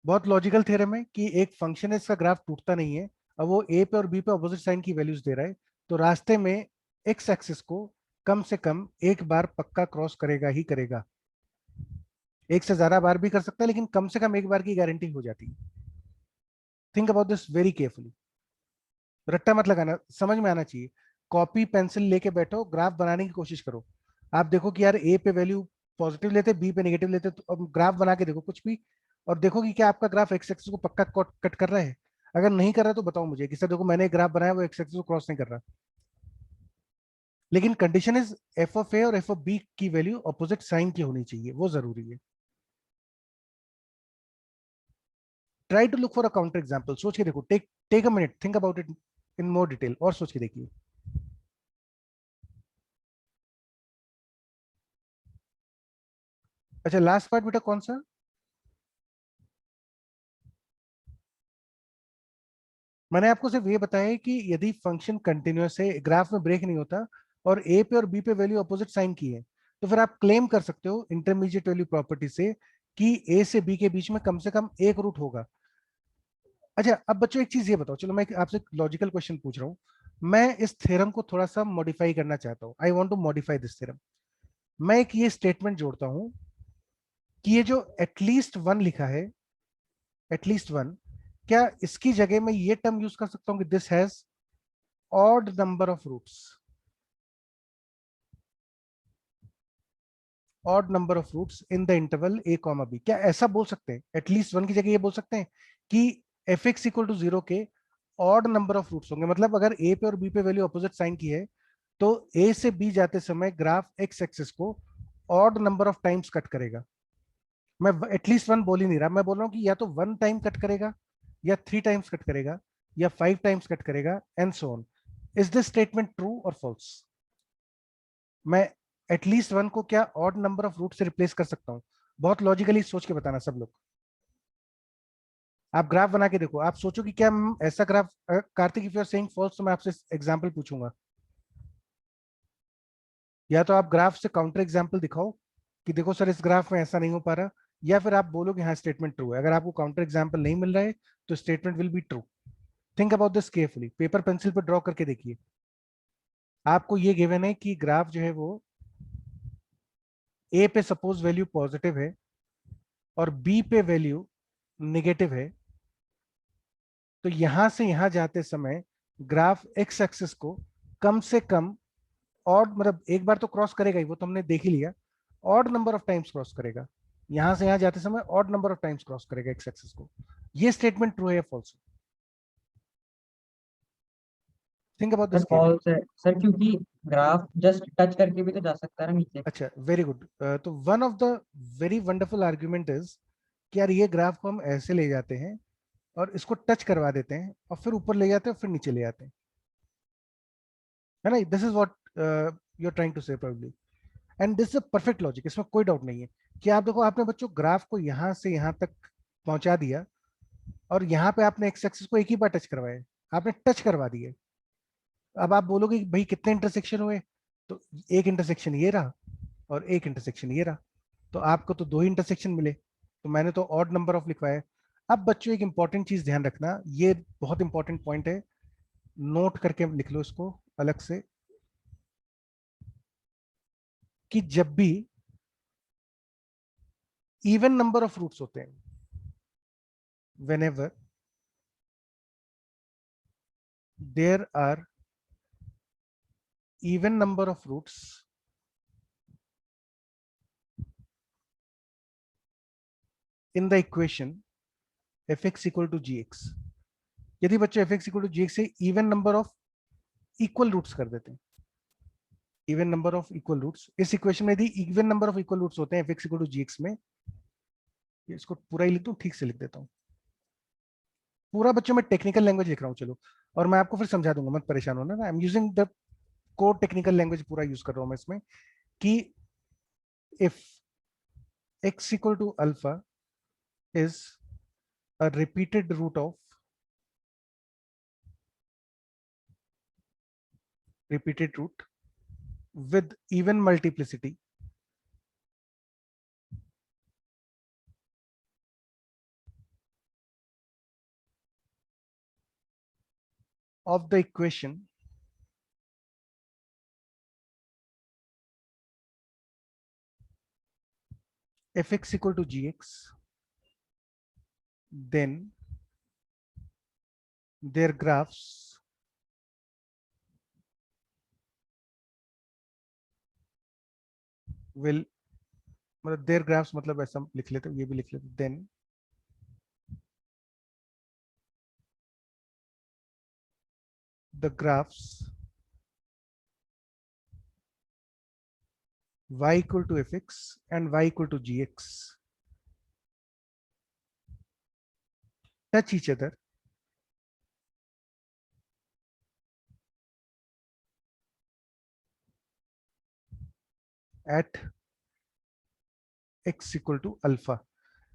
बहुत लॉजिकल थ्योरम है कि एक फंक्शन है, इसका ग्राफ टूटता नहीं है, अब वो ए पे और बी पे ऑपोजिट साइन की वैल्यूज दे रहा है, तो रास्ते में एक्स एक्सिस को कम से कम एक बार पक्का क्रॉस करेगा ही करेगा। एक से ज्यादा बार भी कर सकता है, लेकिन कम से कम एक बार की गारंटी हो जाती है। Think about this very carefully, रट्टा मत लगाना, समझ में आना चाहिए। कॉपी पेंसिल लेके बैठो, ग्राफ बनाने की कोशिश करो। आप देखो कि यार ए पे वैल्यू पॉजिटिव लेते, बी पे नेगेटिव लेते, तो अब ग्राफ बना के देखो कुछ भी, और देखो कि क्या आपका ग्राफ एक्स एक्सिस को पक्का कट कर रहा है। अगर नहीं कर रहा तो बताओ मुझे कि सर देखो मैंने एक ग्राफ बनाया वो एक्स एक्सिस को क्रॉस नहीं कर रहा। लेकिन condition is f of a और एफ ऑफ बी की वैल्यू ऑपोजिट साइन की होनी चाहिए, वो जरूरी है। Try to look for a counter example, सोच के देखो, take take a minute, think about it in more detail, और सोच के देखिए। अच्छा, लास्ट पार्ट बेटा कौन सा? मैंने आपको सिर्फ ये बताया है कि यदि फंक्शन कंटिन्यूअस है, ग्राफ में ब्रेक नहीं होता, और ए पे और बी पे वैल्यू अपोजिट साइन की है, तो फिर आप क्लेम कर सकते हो इंटरमीडिएट वैल्यू प्रॉपर्टी से कि ए से बी के बीच में कम से कम एक रूट होगा। अच्छा अब बच्चों एक चीज ये बताओ, चलो मैं आपसे लॉजिकल क्वेश्चन पूछ रहा हूँ, मैं इस थ्योरम को थोड़ा सा मॉडिफाई करना चाहता हूँ, I want to modify this theorem. मैं एक ये स्टेटमेंट जोड़ता हूँ कि ये जो एटलीस्ट वन लिखा है, एटलीस्ट वन, क्या इसकी जगह मैं ये टर्म यूज कर सकता हूँ कि this has odd number of roots, odd number of roots in the interval a comma b? क्या ऐसा बोल सकते हैं? एटलीस्ट वन की जगह ये बोल सकते हैं कि f x equal to zero के ऑड नंबर ऑफ रूट्स होंगे, मतलब अगर ए पे और बी पे वैल्यू अपोजिट साइन की है तो ए से बी जाते समय ग्राफ एक्स एक्सिस को odd number of times cut करेगा। मैं एटलीस्ट वन बोल ही नहीं रहा, मैं बोल रहा हूँ कि या तो 1 टाइम कट करेगा, या 3 टाइम्स कट करेगा, या 5 टाइम्स कट करेगा, and so on. Is this statement true और फॉल्स? मैं एटलीस्ट वन को क्या ऑड नंबर ऑफ रूट से रिप्लेस कर सकता हूँ? बहुत लॉजिकली सोच के बताना सब लोग। आप ग्राफ बना के देखो, आप सोचो कि क्या ऐसा graph, Kartik if you are saying false तो मैं आपसे एग्जांपल पूछूंगा, या तो आप ग्राफ से काउंटर एग्जांपल दिखाओ कि देखो सर इस ग्राफ में ऐसा नहीं हो पा रहा, या फिर आप बोलो कि हाँ स्टेटमेंट ट्रू है। अगर आपको काउंटर एग्जांपल नहीं मिल रहा है तो statement will be true. Think about this carefully, paper pencil पर ड्रॉ करके देखिए। आपको ये गिवन है कि ग्राफ जो है वो ए पे सपोज वैल्यू पॉजिटिव है और बी पे वैल्यू निगेटिव है, तो यहां से यहां जाते समय ग्राफ एक्स एक्सिस को कम से कम ऑड, मतलब एक बार तो क्रॉस करेगा ही, वो तो हमने देख ही लिया, odd number of times cross करेगा। यहां से यहां जाते समय odd number of times cross करेगा एक्स एक्सिस को। ये स्टेटमेंट ट्रू है या false? Think about sir this carefully. False है सर, क्योंकि ग्राफ जस्ट टच करके भी तो जा सकता है ना नीचे। अच्छा, वेरी गुड। तो one of the very wonderful argument is कि यार ये ग्राफ को हम ऐसे ले जाते हैं और इसको टच करवा देते हैं और फिर ऊपर ले जाते हैं, फिर नीचे ले जाते हैं, है ना? This is what you are trying to say probably, and this is a perfect logic, इसमें कोई डाउट नहीं है। कि आप देखो, आपने बच्चों ग्राफ को यहां से यहां तक पहुंचा दिया और यहाँ पे आपने एक्स एक्सिस को एक ही बार टच करवाया, आपने टच करवा दिए। अब आप बोलोगे कि भाई कितने इंटरसेक्शन हुए, तो एक इंटरसेक्शन ये रहा और एक इंटरसेक्शन ये रहा, तो आपको तो दो ही इंटरसेक्शन मिले, तो मैंने तो ऑड नंबर ऑफ लिखवाया। अब बच्चों एक इंपॉर्टेंट चीज ध्यान रखना, ये बहुत इंपॉर्टेंट पॉइंट है, नोट करके लिख लो इसको अलग से, कि जब भी इवन नंबर ऑफ रूट्स होते हैं, whenever there are even number of roots in the equation fx equal to gx, यदि बच्चे fx equal to gx से even number of equal roots कर देते हैं, even number of equal roots इस इक्वेशन में, यदि even number of equal roots होते हैं fx equal to gx में, इसको पूरा ही लिख दूं, ठीक से लिख देता हूं पूरा बच्चों, मैं टेक्निकल लैंग्वेज लिख रहा हूं चलो, और मैं आपको फिर समझा दूंगा, मत परेशान होना ना, I am using the code technical language, पूरा यूज कर रहा हूं मैं इसमें, कि if x equal to alpha is a repeated root of repeated root with even multiplicity of the equation fx equal to gx, then their graphs will, मतलब their graphs मतलब ऐसा लिख लेते, ये भी लिख लेते, then the graphs y equal to fx and y equal to gx touch each other at x equal to alpha।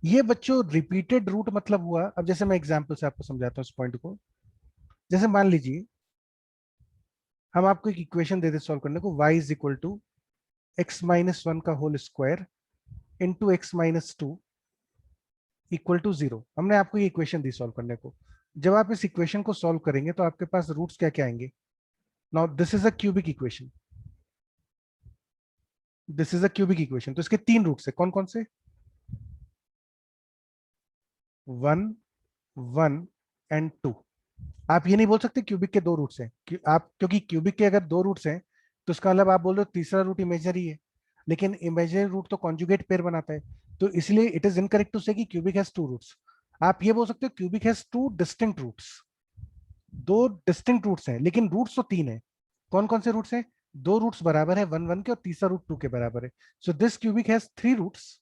ये बच्चों रिपीटेड रूट मतलब हुआ, अब जैसे मैं एग्जांपल से आपको समझाता हूँ इस पॉइंट को। जैसे मान लीजिए हम आपको एक इक्वेशन दे दे सॉल्व करने को, y is equal to x minus one का whole square into x minus two equal to zero. हमने आपको ये इक्वेशन दी सॉल्व करने को। जब आप इस इक्वेशन को सॉल्व करेंगे तो आपके पास रूट्स क्या क्या आएंगे? Now this is a cubic equation, this is a cubic equation, तो इसके तीन रूट्स है, कौन कौन से? One, one and two. आप ये नहीं बोल सकते क्यूबिक के दो रूट्स हैं, आप, क्योंकि क्यूबिक के अगर दो रूट्स हैं तो उसका मतलब आप बोल रहे हो तीसरा रूट इमेजनरी है, लेकिन इमेजनरी रूट तो कॉन्जुगेट पेयर बनाता है, तो इसलिए इट इज इनकरेक्ट टू से कि क्यूबिक हैज टू रूट्स। आप ये बोल सकते हो cubic has two distinct roots, दो डिस्टिंक्ट रूट्स हैं, लेकिन रूट्स तो तीन है। कौन कौन से रूट्स हैं? दो रूट्स बराबर है वन वन के और तीसरा रूट टू के बराबर है। So this cubic has three roots,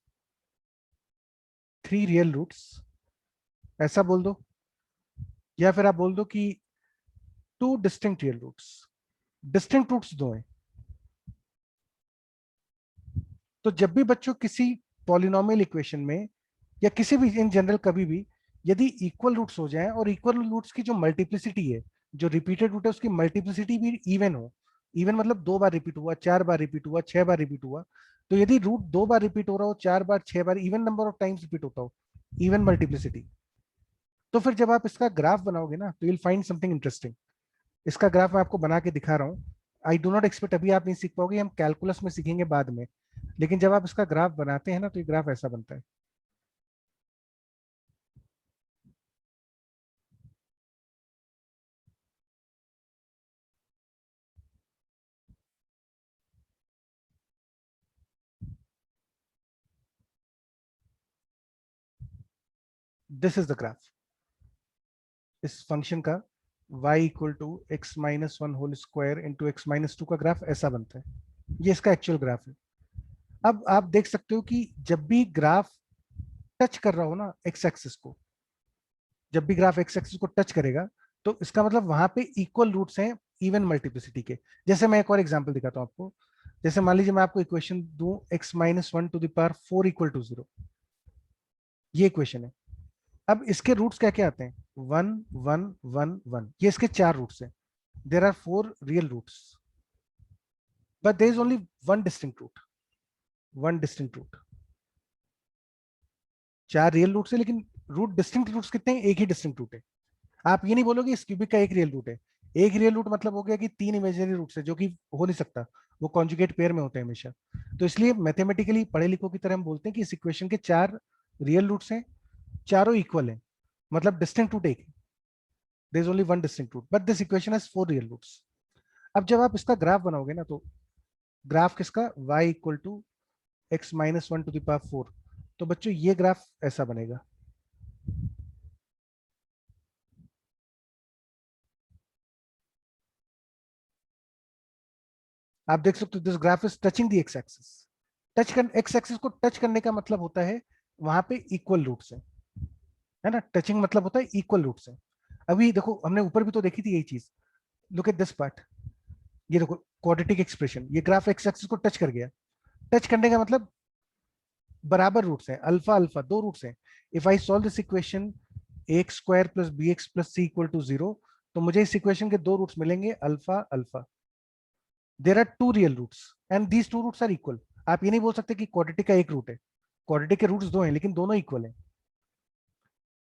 three real roots, ऐसा बोल दो, या फिर आप बोल दो कि two distinct real roots. Distinct roots दो हैं, तो जब भी बच्चों किसी पॉलिनोमियल इक्वेशन में या किसी भी इन जनरल कभी भी यदि इक्वल रूट्स हो जाएं और इक्वल रूट्स की जो मल्टीप्लिसिटी है, जो रिपीटेड रूट है उसकी मल्टीप्लिसिटी भी इवन हो, इवन मतलब 2 बार रिपीट हुआ, 4 बार रिपीट हुआ, 6 बार रिपीट हुआ, तो यदि रूट 2 बार रिपीट हो रहा हो, 4 बार, 6 बार, even number of times repeat होता हो, इवन मल्टीप्लिसिटी, तो फिर जब आप इसका ग्राफ बनाओगे ना तो you will find something interesting. इसका ग्राफ मैं आपको बना के दिखा रहा हूँ। आई डू नॉट एक्सपेक्ट अभी आप नहीं सीख पाओगे, हम कैलकुलस में सीखेंगे बाद में, लेकिन जब आप इसका ग्राफ बनाते हैं ना तो ये ग्राफ ऐसा बनता है। दिस इज द ग्राफ इस फंक्शन का, y equal to x minus one whole square into x minus two का ग्राफ ऐसा बनता है। ये इसका एक्चुअल ग्राफ है। अब आप देख सकते हो कि जब भी ग्राफ टच कर रहा हो ना एक्स एक्सिस को, जब भी ग्राफ एक्स एक्सिस को टच करेगा तो इसका मतलब वहां पे इक्वल रूट्स हैं इवन मल्टीप्लिसिटी के। जैसे मैं एक और एग्जांपल दिखाता हूं आपको। जैसे मान लीजिए मैं आपको इक्वेशन दूं x minus one to the power four equal to zero, ये इक्वेशन है। अब इसके रूट्स क्या क्या आते हैं, वन वन वन वन, ये इसके चार रूट्स हैं। There are four real roots but there is only one distinct root, one distinct root. चार रियल रूट्स है लेकिन रूट डिस्टिंक्ट रूट्स कितने हैं, एक ही डिस्टिंक्ट रूट है। आप ये नहीं बोलोगे इस क्यूबिक का एक रियल रूट है। एक रियल रूट मतलब हो गया कि तीन इमेजिनरी रूट्स है, जो कि हो नहीं सकता, वो कॉन्जुगेट पेयर में होते हैं हमेशा। तो इसलिए मैथमेटिकली पढ़े लिखों की तरह हम बोलते हैं कि इस इक्वेशन के चार रियल रूट्स हैं, चारों इक्वल हैं, मतलब डिस्टिंक्ट रूट एक है। There is only one distinct root but this equation has four real roots. अब जब आप इसका ग्राफ बनाओगे ना तो ग्राफ किसका, y equal to x minus one to the power four, तो बच्चों ये ग्राफ ऐसा बनेगा। आप देख सकते हो this graph is touching the x axis. Touch कर एक्स एक्सिस को टच करने का मतलब होता है वहां पे इक्वल रूट्स है ना, टचिंग मतलब होता है इक्वल रूट्स है। अभी देखो हमने ऊपर भी तो देखी थी यही चीज। लुक एट दिस पार्ट, ये देखो क्वाड्रेटिक एक्सप्रेशन, ये ग्राफ एक्स एक्सिस को टच कर गया। टच करने का मतलब बराबर रूट्स हैं, अल्फा अल्फा दो रूट्स हैं। If I solve this equation a x square plus B x plus C equal to zero, तो मुझे इस इक्वेशन के दो रूट्स मिलेंगे alpha alpha. There are two real roots and these two roots are equal. आप ये नहीं बोल सकते कि क्वाड्रेटिक का एक रूट है, क्वाड्रेटिक के रूट्स दो हैं लेकिन दोनों इक्वल हैं।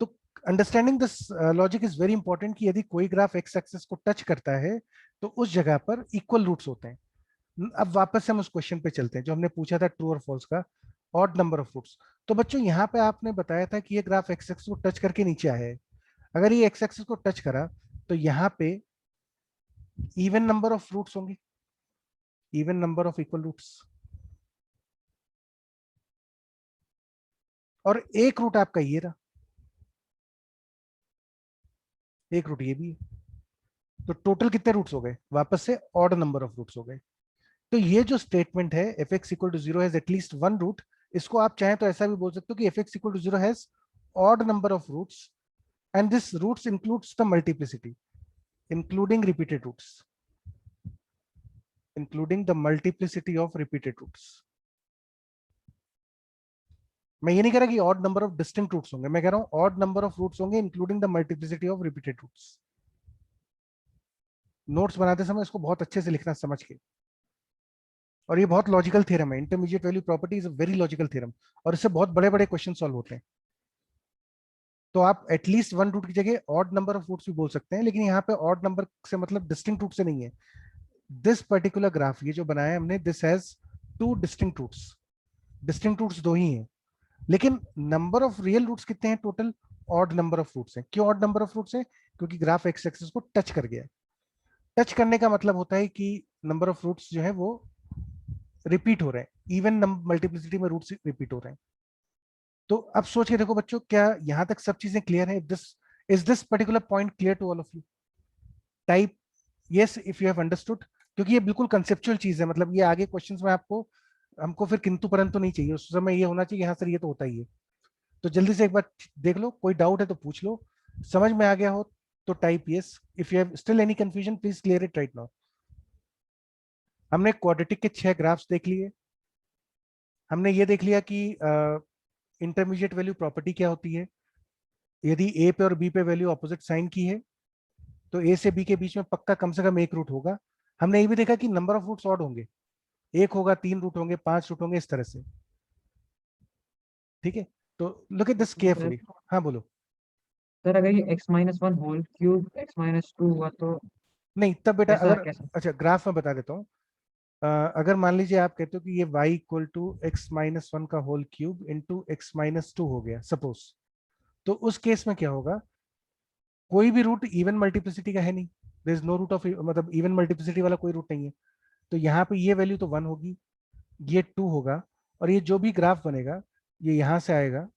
तो understanding this logic is very important कि यदि कोई ग्राफ एक्स एक्सिस को टच करता है तो उस जगह पर इक्वल रूट्स होते हैं। अब वापस से हम उस क्वेश्चन पे चलते हैं जो हमने पूछा था ट्रू और फॉल्स का, ऑड नंबर ऑफ रूट्स। तो बच्चों यहाँ पे आपने बताया था कि ये ग्राफ एक्स एक्सिस को टच करके नीचे आया है। अगर ये एक्स एक्सिस को टच करा तो यहाँ पे इवन नंबर ऑफ रूट्स होंगे, even number of equal roots, और एक रूट आपका ये रहा, एक रूट ये भी है। तो टोटल कितने रूट्स हो गए, वापस से ऑड नंबर ऑफ रूट्स हो गए। तो ये जो स्टेटमेंट है f x equal to zero has at least one root, इसको आप चाहें तो ऐसा भी बोल सकते हो कि f x equal to zero has odd number of roots and this roots includes the multiplicity including repeated roots, including the multiplicity of repeated roots. मैं ये नहीं कह रहा कि odd number of distinct roots होंगे, मैं कह रहा हूं ऑड नंबर ऑफ रूट्स होंगे including the multiplicity of repeated roots. Notes बनाते समय इसको बहुत अच्छे से लिखना समझ के। और ये बहुत लॉजिकल थ्योरम है, intermediate value property is a very logical theorem, और इससे बहुत बड़े बड़े क्वेश्चन सॉल्व होते हैं। तो आप एटलीस्ट वन रूट की जगह ऑड नंबर ऑफ रूट्स भी बोल सकते हैं, लेकिन यहाँ पे ऑड नंबर से मतलब डिस्टिंक्ट रूट से नहीं है। दिस पर्टिकुलर ग्राफ ये जो बनाया है हमने, this has two distinct roots, distinct roots दो ही हैं, लेकिन नंबर ऑफ रियल रूट्स कितने हैं total, odd number of roots हैं। क्यों ऑड नंबर ऑफ रूट्स हैं, क्योंकि ग्राफ एक्स एक्सिस को टच कर गया है। टच करने का मतलब होता है कि नंबर ऑफ रूट्स जो है वो रिपीट हो रहे हैं, इवन मल्टीप्लिसिटी में रूट्स रिपीट हो रहे हैं। तो अब सोच के देखो बच्चों, क्या यहां तक सब चीजें क्लियर है, this is this particular point clear to all of you, type yes if you have understood. क्योंकि ये बिल्कुल कंसेप्चुअल चीज है, मतलब ये आगे क्वेश्चंस में आपको हमको फिर किंतु परंतु नहीं चाहिए, उस समय ये होना चाहिए यहाँ सर ये तो होता ही है। तो जल्दी से एक बार देख लो, कोई डाउट है तो पूछ लो, समझ में आ गया हो तो type yes, if you have still any confusion please clear it right now. हमने क्वाड्रेटिक के 6 ग्राफ्स देख लिए, हमने ये देख लिया कि इंटरमीडिएट वैल्यू प्रॉपर्टी क्या होती है। यदि ए पे और बी पे वैल्यू ऑपोजिट साइन की है तो ए से बी के बीच में पक्का कम से कम एक रूट होगा। हमने ये भी देखा कि नंबर ऑफ रूट्स ऑड होंगे, एक होगा, 3 रूट होंगे, 5 रूट होंगे, इस तरह से। ठीक है, तो लुक एट दिस केयरफुली। हाँ बोलो। सर अगर ये x-1 होल क्यूब x-2 हुआ तो नहीं तब बेटा, ऐसा अगर कैसे? अच्छा ग्राफ में बता देता हूँ। अगर मान लीजिए आप कहते हो कि ये y इक्वल टू x-1 का होल क्यूब इंटू x-2 हो गया सपोज, तो उस केस में क्या होगा, कोई भी रूट इवन मल्टीप्लिसिटी का है नहीं। There is no root of, मतलब इवन मल्टीप्लिसिटी वाला कोई रूट नहीं है। तो यहाँ पे ये वैल्यू तो 1 होगी, ये 2 होगा, और ये जो भी ग्राफ बनेगा ये यहाँ से आएगा,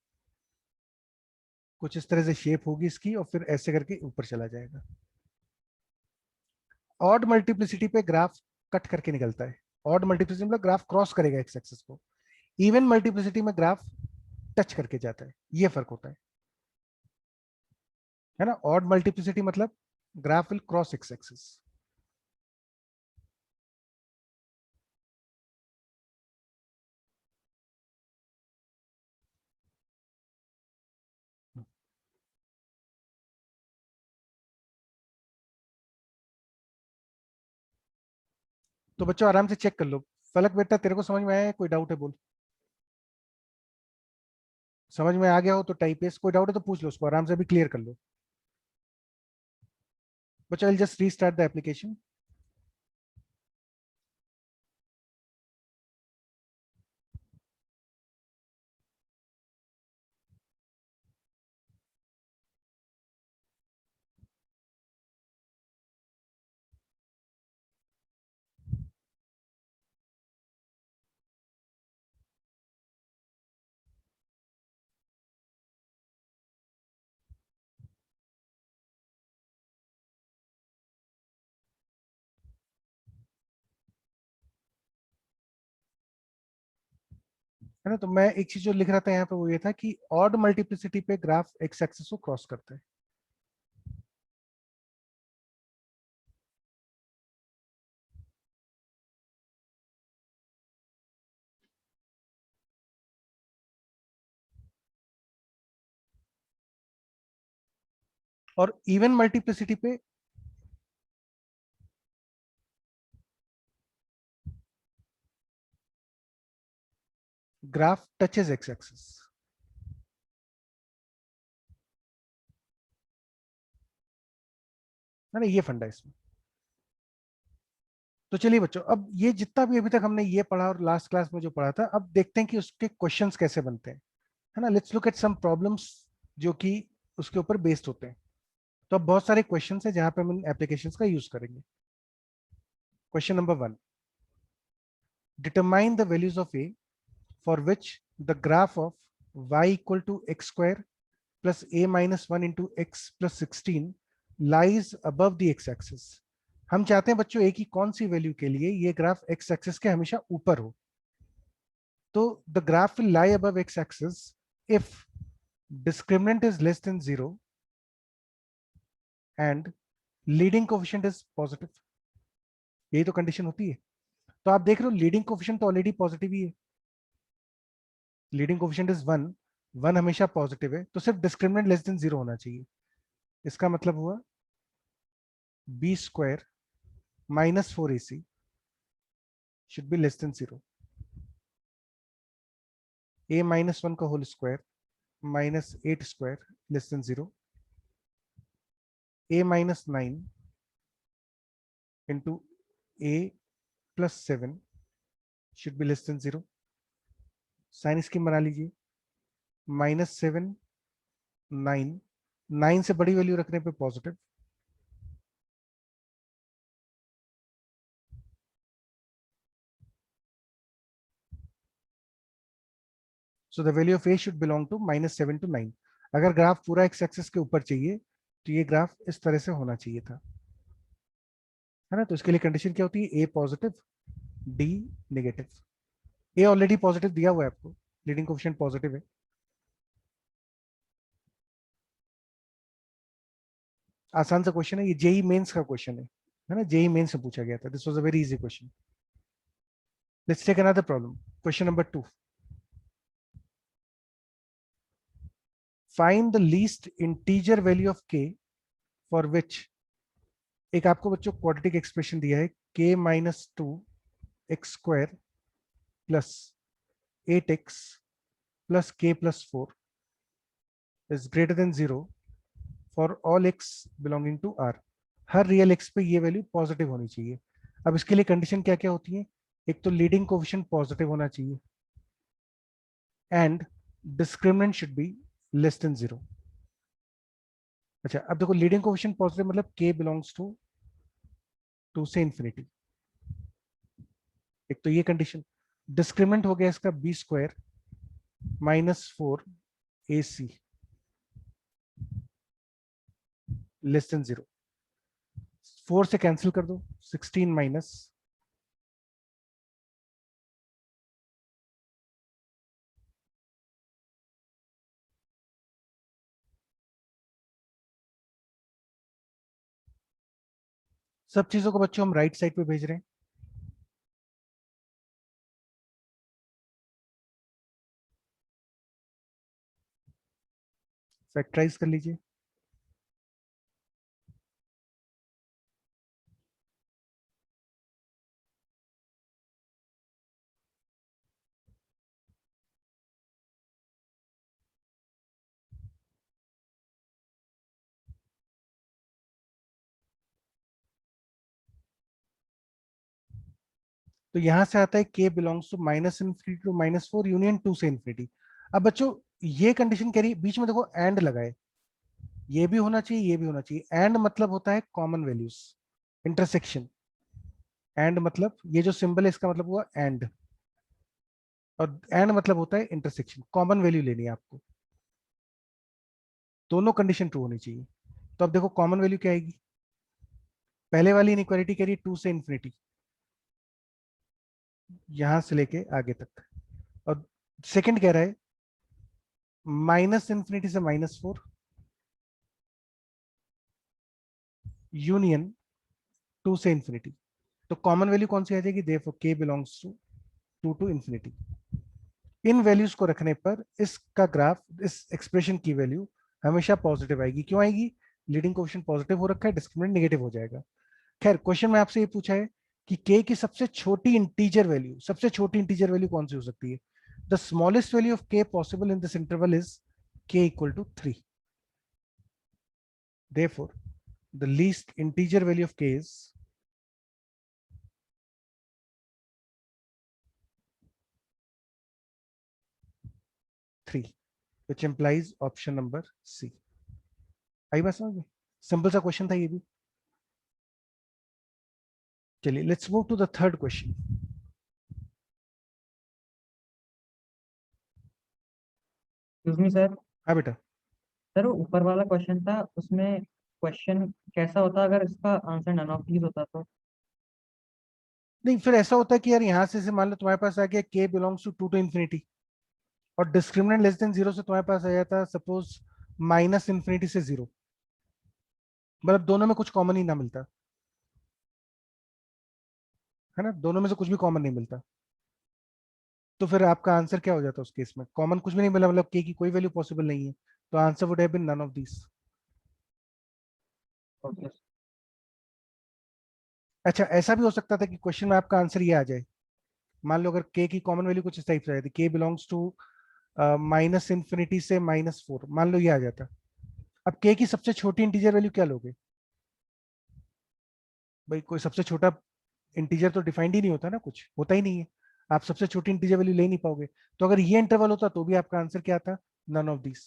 कुछ इस तरह से शेप होगी इसकी, और फिर ऐसे करके ऊपर चला जाएगा। ऑड मल्टीप्लिसिटी पे ग्राफ कट करके निकलता है। ऑड मल्टीप्लिसिटी मतलब ग्राफ क्रॉस करेगा एक्स एक्सिस को। इवन मल्टीप्लिसिटी में ग्राफ टच करके जाता है, ये फर्क होता है ना। ऑड मल्टीप्लिसिटी मतलब graph will cross x axis. तो बच्चों आराम से चेक कर लो। फलक बेटा तेरे को समझ में आया है, कोई डाउट है बोल। समझ में आ गया हो तो टाइप एस, कोई डाउट है तो पूछ लो उसको, आराम से अभी क्लियर कर लो। बच्चों I just restart the application. है ना, तो मैं एक चीज जो लिख रहा था यहाँ पे वो ये था कि ऑड मल्टीप्लिसिटी पे ग्राफ एक्स एक्सिस को क्रॉस करता है। और इवन मल्टीप्लिसिटी पे ग्राफ टचेस एक्स एक्सिस। है ना, ये फंडा इसमें। तो चलिए बच्चों, अब ये जितना भी अभी तक हमने ये पढ़ा और लास्ट क्लास में जो पढ़ा था, अब देखते हैं कि उसके क्वेश्चंस कैसे बनते हैं। है ना, let's look at some problems जो कि उसके ऊपर बेस्ड होते हैं। तो अब बहुत सारे क्वेश्चंस हैं जहां पे हम इन एप्लीकेशंस का यूज करेंगे। Question number 1, determine the values of A for which the graph of y equal to x square plus a minus 1 into x plus 16 lies above the x axis। हम चाहते हैं बच्चों a की कौन सी वैल्यू के लिए ये ग्राफ x एक्सिस के हमेशा ऊपर हो। तो the graph will lie above x axis if discriminant is less than 0 and leading coefficient is positive। यही तो कंडीशन होती है। तो आप देख रहे हो लीडिंग कोफिशिएंट तो ऑलरेडी पॉजिटिव ही है, लीडिंग कोफिशिएंट इज 1, 1 हमेशा पॉजिटिव है, तो सिर्फ डिस्क्रिमिनेंट लेस देन 0 होना चाहिए। इसका मतलब हुआ b square minus 4ac should be less than 0। a minus 1 का whole square minus 8 square less than 0। a minus 9 into a plus 7 should be less than 0। Sign scheme बना लीजिए, -7 9, 9 से बड़ी वैल्यू रखने पे positive, so the value of a should belong to -7 to 9। अगर ग्राफ पूरा एक्स एक्सिस के ऊपर चाहिए तो ये ग्राफ इस तरह से होना चाहिए था। है ना, तो इसके लिए कंडीशन क्या होती है, ए पॉजिटिव डी नेगेटिव। ए ऑलरेडी पॉजिटिव दिया हुआ है आपको, लीडिंग कोएफिशिएंट पॉजिटिव है। आसान सा क्वेश्चन है ये, जेई मेंस का क्वेश्चन है ना, जेई मेंस में पूछा गया था। This was a very easy question. Let's take another problem, question number 2। Find the least integer value of k for which, एक आपको बच्चों क्वाड्रेटिक एक्सप्रेशन दिया है, k minus two x square plus 8x plus k plus 4 is greater than 0 for all x belonging to r। हर रियल x पे ये वैल्यू पॉजिटिव होनी चाहिए। अब इसके लिए कंडीशन क्या क्या होती है? एक तो लीडिंग कोएफिशिएंट पॉजिटिव होना चाहिए and discriminant should be less than 0। अच्छा, अब देखो लीडिंग कोएफिशिएंट पॉजिटिव मतलब k बिलोंग्स टू 2 से इंफिनिटी, एक तो ये कंडीशन। डिस्क्रिमिनेंट हो गया इसका b square minus 4ac less than 0। 4 से कैंसिल कर दो, 16 माइनस सब चीजों को बच्चों हम राइट साइड पे भेज रहे हैं। फैक्टराइज कर लीजिए। तो यहां से आता है k belongs to minus infinity to minus 4 union 2 से इन्फिनिटी। अब बच्चों ये कंडीशन कह रही है, बीच में देखो एंड लगाए, ये भी होना चाहिए ये भी होना चाहिए। एंड मतलब होता है कॉमन वैल्यूज, इंटरसेक्शन। एंड मतलब ये जो सिंबल है इसका मतलब हुआ एंड, और एंड मतलब होता है इंटरसेक्शन, कॉमन वैल्यू लेनी है आपको, दोनों कंडीशन ट्रू होनी चाहिए। तो अब देखो कॉमन वैल्यू क्या आएगी? पहले वाली इनइक्वालिटी कह रही है 2 से इन्फिनिटी, यहां से लेके आगे तक, और सेकंड कह रहा है माइनस इन्फिनिटी से माइनस 4 यूनियन 2 से इन्फिनिटी। तो कॉमन वैल्यू कौन सी आ जाएगी? Therefore k belongs to 2 to infinity. इन वैल्यूज को रखने पर इसका ग्राफ, इस एक्सप्रेशन की वैल्यू हमेशा पॉजिटिव आएगी। क्यों आएगी? लीडिंग कोएफिशिएंट पॉजिटिव हो रखा है, डिस्क्रिमिनेंट नेगेटिव हो जाएगा। खैर क्वेश्चन में आपसे ये पूछा है कि k की सबसे छोटी इंटीजर वैल्यू, सबसे छोटी इंटीजर वैल्यू कौन सी हो सकती है? The smallest value of k possible in this interval is k equal to 3। Therefore, the least integer value of k is 3, which implies option number C। आई बात समझ में? सिंपल सा क्वेश्चन था ये भी। चलिए let's move to the third question. Excuse me sir. हाँ बेटा। सर वो ऊपर वाला क्वेश्चन था, उसमें क्वेश्चन कैसा होता अगर इसका आंसर नन ऑफ दीज होता तो? नहीं, फिर ऐसा होता है कि यार यहां से मान लो तुम्हारे पास आ गया k belongs to 2 to infinity, और डिस्क्रिमिनेंट लेस देन 0 से तुम्हारे पास आ जाता सपोज माइनस इन्फिनिटी से 0, मतलब दोनों में कुछ कॉमन ही ना मिलता है ना, दोनों में से कुछ भी कॉमन नहीं मिलता। तो फिर आपका आंसर क्या हो जाता उस केस में? कॉमन कुछ भी नहीं मिला, मतलब k की कोई वैल्यू पॉसिबल नहीं है, तो answer would have been none of these. Okay. अच्छा, ऐसा भी हो सकता था कि क्वेश्चन में आपका आंसर ये आ जाए, मान लो अगर k की कॉमन वैल्यू कुछ इस टाइप से आ जाती, k belongs to minus infinity से -4, मान लो ये आ जाता। अब k की सबसे छोटी इंटीजर वैल्यू क्या लोगे भाई? कोई सबसे छोटा इंटीजर तो डिफाइंड ही नहीं होता ना, कुछ होता ही नहीं है, आप सबसे छोटी इंटीजर वैल्यू ले नहीं पाओगे। तो अगर ये इंटरवल होता तो भी आपका आंसर क्या आता? None of this.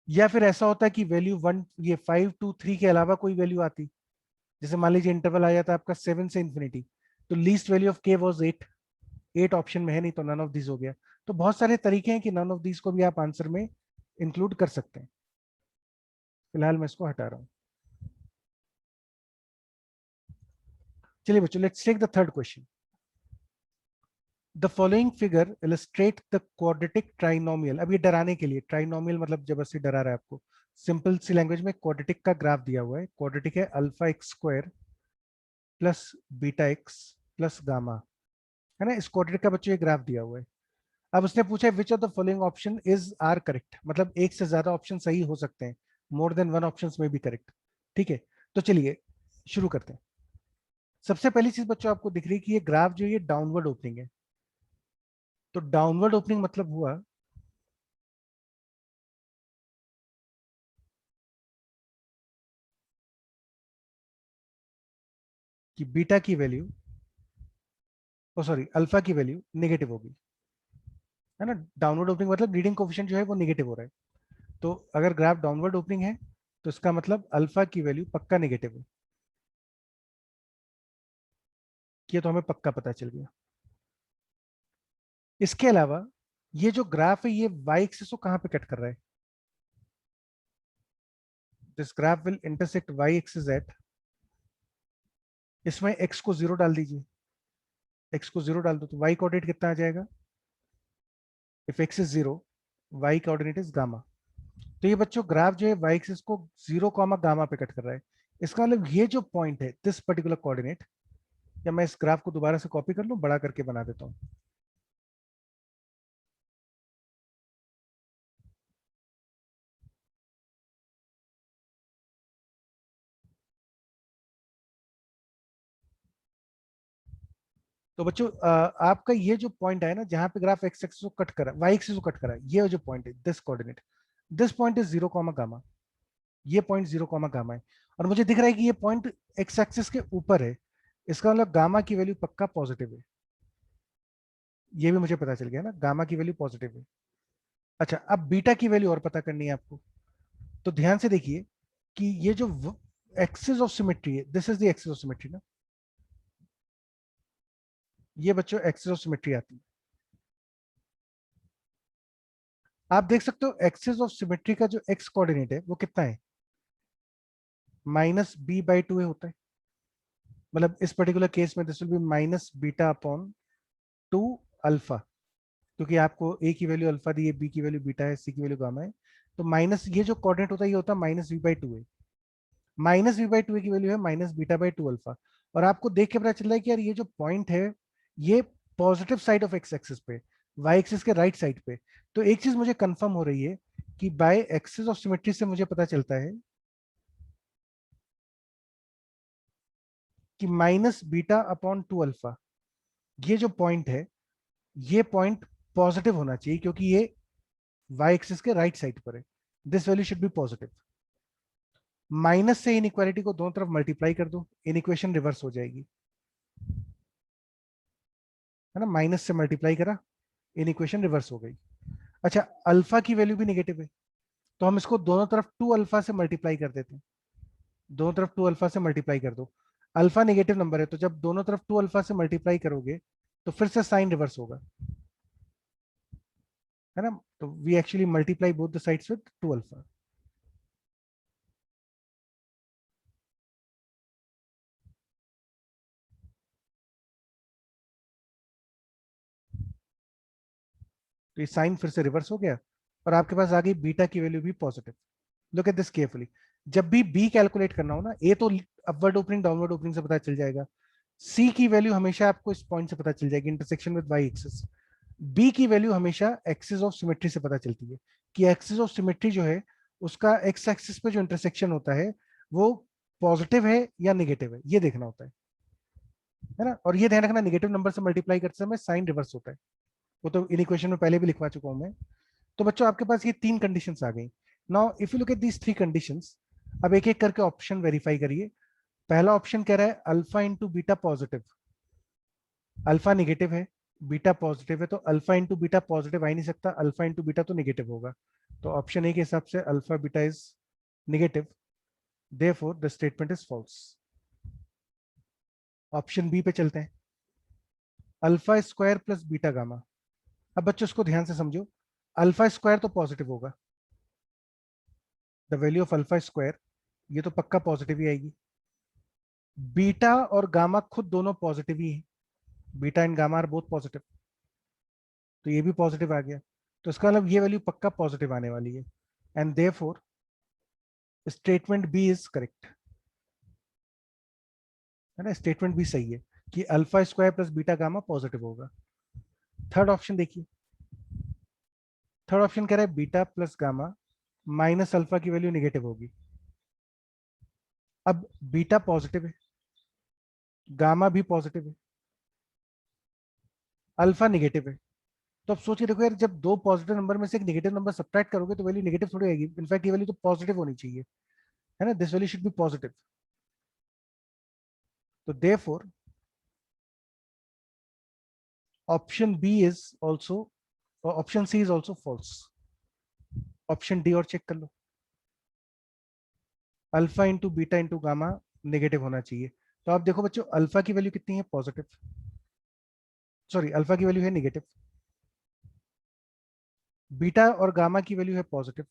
या फिर ऐसा होता है कि वैल्यू 1, ये 5 2 3 के अलावा कोई वैल्यू आती, जैसे मान लीजिए इंटरवल आ जाता आपका 7 से इंफिनिटी, तो least value of k was 8, 8 option में है नहीं, तो नन ऑफ दिस हो गया। तो बहुत सारे तरीके हैं कि नन ऑफ दिस को भी आप आंसर में इंक्लूड कर सकते हैं। फिलहाल मैं इसको हटा रहा हूं। चलिए बच्चों, let's take the third question. The following figure illustrate the quadratic trinomial. अब ये डराने के लिए, ट्राइनोमियल मतलब जबरदस्ती डरा रहा है आपको। सिंपल सी लैंग्वेज में क्वाड्रेटिक का ग्राफ दिया हुआ है, क्वाड्रेटिक है alpha x square plus beta x plus gamma, है ना। इस क्वाड्रेटिक का बच्चों ये ग्राफ दिया हुआ है। अब उसने पूछा which of the following option is are correct, मतलब एक से ज्यादा ऑप्शन सही हो सकते हैं, मोर देन वन ऑप्शन में भी करेक्ट। ठीक है, तो चलिए शुरू करते हैं। सबसे पहली चीज बच्चों आपको दिख रही है कि ये ग्राफ जो ये डाउनवर्ड ओपनिंग है। तो डाउनवर्ड ओपनिंग मतलब हुआ कि बीटा की वैल्यू, ओ सॉरी अल्फा की वैल्यू नेगेटिव होगी, है ना। डाउनवर्ड ओपनिंग मतलब लीडिंग कोफिशिएंट जो है वो नेगेटिव हो रहा है। तो अगर ग्राफ डाउनवर्ड ओपनिंग है तो इसका मतलब अल्फा की वैल्यू पक्का नेगेटिव है। ये तो हमें पक्का पता चल गया। इसके अलावा ये जो ग्राफ है ये वाई एक्सिस को कहां पे कट कर रहा है? This graph will intersect y axis at, इसमें एक्स को जीरो डाल दीजिए, एक्स को जीरो डाल दो तो वाई कोऑर्डिनेट कितना आ जाएगा? If x is zero, y coordinate is gamma. तो ये बच्चों ग्राफ जो है वाई एक्सिस को जीरो कॉमा गामा पे कट कर रहा है। इसका मतलब ये जो पॉइंट है दिस पर्टिकुलर कोऑर्डिनेट, या मैं इस ग्राफ को दोबारा से कॉपी कर लूं, बड़ा करके बना देता हूं। तो बच्चों आपका ये जो पॉइंट है ना जहां पे ग्राफ एक्स एक्सिस को कट करा, वाई एक्सिस को कट करा, ये जो पॉइंट है this coordinate, this point is zero comma gamma. ये पॉइंट जीरो कॉमा गामा है, और मुझे दिख रहा है कि ये पॉइंट एक्स एक्सिस के ऊपर है। इसका मतलब गामा की वैल्यू पक्का पॉजिटिव है। ये भी मुझे पता चल गया ना, गामा की वैल्यू पॉजिटिव है। अच्छा, अब बीटा की वैल्यू और पता करनी है आपको। तो ध्यान से देखिए कि ये जो एक्सिस ऑफ सिमेट्री है, this is the axis of symmetry ना, ये बच्चों एक्सिस ऑफ सिमेट्री आती है। आप देख सकते हो एक्सिस ऑफ सिमेट्री का जो एक्स कोऑर्डिनेट है वो कितना है? -b/2 होता है। मतलब इस पर्टिकुलर केस में दिस विल बी -β/2 अल्फा, क्योंकि आपको ए की वैल्यू अल्फा दी है, बी की वैल्यू बीटा है, सी की वैल्यू गामा है। तो माइनस ये जो कोऑर्डिनेट होता है ये होता है -v/2 है। -v/2 की वैल्यू है -β/2 अल्फा। और आपको देख के पता चल रहा है कि यार ये जो पॉइंट है ये positive side of x axis पे, वाई एक्सिस के राइट साइड पे। तो एक चीज मुझे कंफर्म हो रही है कि बाय एक्सिस ऑफ सिमेट्री से मुझे पता चलता है कि -β/2 अल्फा, ये जो पॉइंट है ये पॉइंट पॉजिटिव होना चाहिए, क्योंकि ये वाई एक्सिस के राइट साइड पर है। This value should be positive. Minus से इन इक्वालिटी को दोनों तरफ मल्टीप्लाई कर दो, इन इक्वेशन रिवर्स हो जाएगी, है ना। माइनस से मल्टीप्लाई करा, इन इक्वेशन रिवर्स हो गई। अच्छा, अल्फा की वैल्यू भी नेगेटिव है, तो हम इसको दोनों तरफ 2 अल्फा से मल्टीप्लाई कर देते हैं। दोनों तरफ 2 अल्फा से मल्टीप्लाई कर दो। अल्फा नेगेटिव नंबर है, तो जब दोनों तरफ 2 अल्फा से मल्टीप्लाई करोगे तो फिर से साइन रिवर्स होगा, है ना। तो we actually multiply both the sides with 2 alpha. तो ये साइन फिर से रिवर्स हो गया, और आपके पास आ गई बीटा की वैल्यू भी positive. Look at this carefully. जब भी बी कैलकुलेट करना हो ना, ए तो अपवर्ड ओपनिंग डाउनवर्ड ओपनिंग से पता चल जाएगा, सी की वैल्यू हमेशा आपको इस पॉइंट से पता चल जाएगी, intersection with y axis. B की वैल्यू हमेशा एक्सिस ऑफ सिमेट्री से पता चलती है, कि एक्सिस ऑफ सिमेट्री जो है उसका एक्स एक्सिस पे जो इंटरसेक्शन होता है वो पॉजिटिव है या निगेटिव है, ये देखना होता है ना। और ये ध्यान रखना, निगेटिव नंबर से मल्टीप्लाई करते समय साइन रिवर्स होता है। वो तो इन इक्वेशन में पहले भी लिखवा चुका हूं मैं। तो बच्चों आपके पास ये तीन कंडीशंस आ गई। Now if you look at these three conditions, अब एक एक करके ऑप्शन वेरीफाई करिए। पहला ऑप्शन कह रहा है alpha into beta positive, alpha negative है, बीटा पॉजिटिव है, तो अल्फा इंटू बीटा पॉजिटिव आ ही नहीं सकता, अल्फा इंटू बीटा तो निगेटिव होगा। तो ऑप्शन ए के हिसाब से alpha beta is negative, therefore the statement is false. Option b पे चलते हैं, alpha square plus beta gamma. अब बच्चों इसको ध्यान से समझो, अल्फा स्क्वायर तो पॉजिटिव होगा, the value of alpha square, ये तो पक्का पॉजिटिव ही आएगी। बीटा और गामा खुद दोनों पॉजिटिव ही है, beta and gamma are both positive, तो ये भी पॉजिटिव आ गया। तो इसका मतलब ये वैल्यू पक्का पॉजिटिव आने वाली है, and therefore statement b is correct, है ना। स्टेटमेंट बी सही है कि alpha square plus beta gamma positive होगा। थर्ड ऑप्शन देखिए, थर्ड ऑप्शन कह रहा है beta plus gamma minus alpha की वैल्यू नेगेटिव होगी। अब बीटा पॉजिटिव है, गामा भी पॉजिटिव है, अल्फा नेगेटिव है। तो अब सोचिए, देखो यार, जब दो पॉजिटिव नंबर में से एक नेगेटिव नंबर सब्ट्रैक्ट करोगे तो वैल्यू नेगेटिव थोड़ी आएगी। इनफैक्ट ये वैल्यू तो पॉजिटिव होनी चाहिए, है ना, this value should be positive. तो therefore option B is also, option C is also false. Option D और चेक कर लो, alpha into beta into gamma negative होना चाहिए। तो आप देखो बच्चों, अल्फा की वैल्यू कितनी है, पॉजिटिव, सॉरी अल्फा की वैल्यू है नेगेटिव, बीटा और गामा की वैल्यू है पॉजिटिव,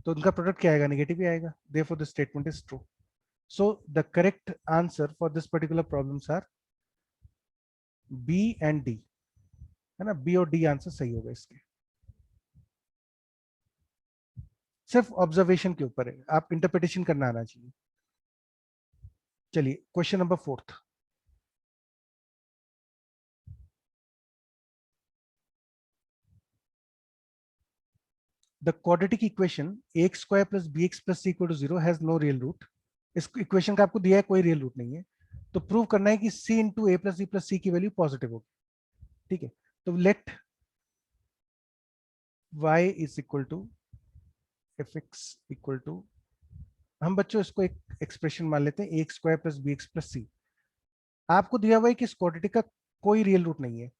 तो उनका प्रोडक्ट क्या आएगा, नेगेटिव ही आएगा। Therefore the statement is true. So the correct answer for this particular problems are b and d, है ना, बी और डी आंसर सही होगा इसके। सिर्फ ऑब्जर्वेशन के ऊपर है, आप इंटरप्रिटेशन करना आना चाहिए। चलिए question number 4। The quadratic equation ax square plus bx plus c equal to 0 has no real root। इस इक्वेशन का आपको दिया है, कोई रियल रूट नहीं है, तो प्रूव करना है कि c into A plus B plus C की वैल्यू पॉजिटिव होगी। ठीक है, तो let y is equal to F x equal to, हम बच्चों इसको एक एक्सप्रेशन मान लेते हैं, A square plus B x plus C. आपको दिया हुआ है कि इस क्वाड्रेटिक का कोई रियल रूट नहीं है।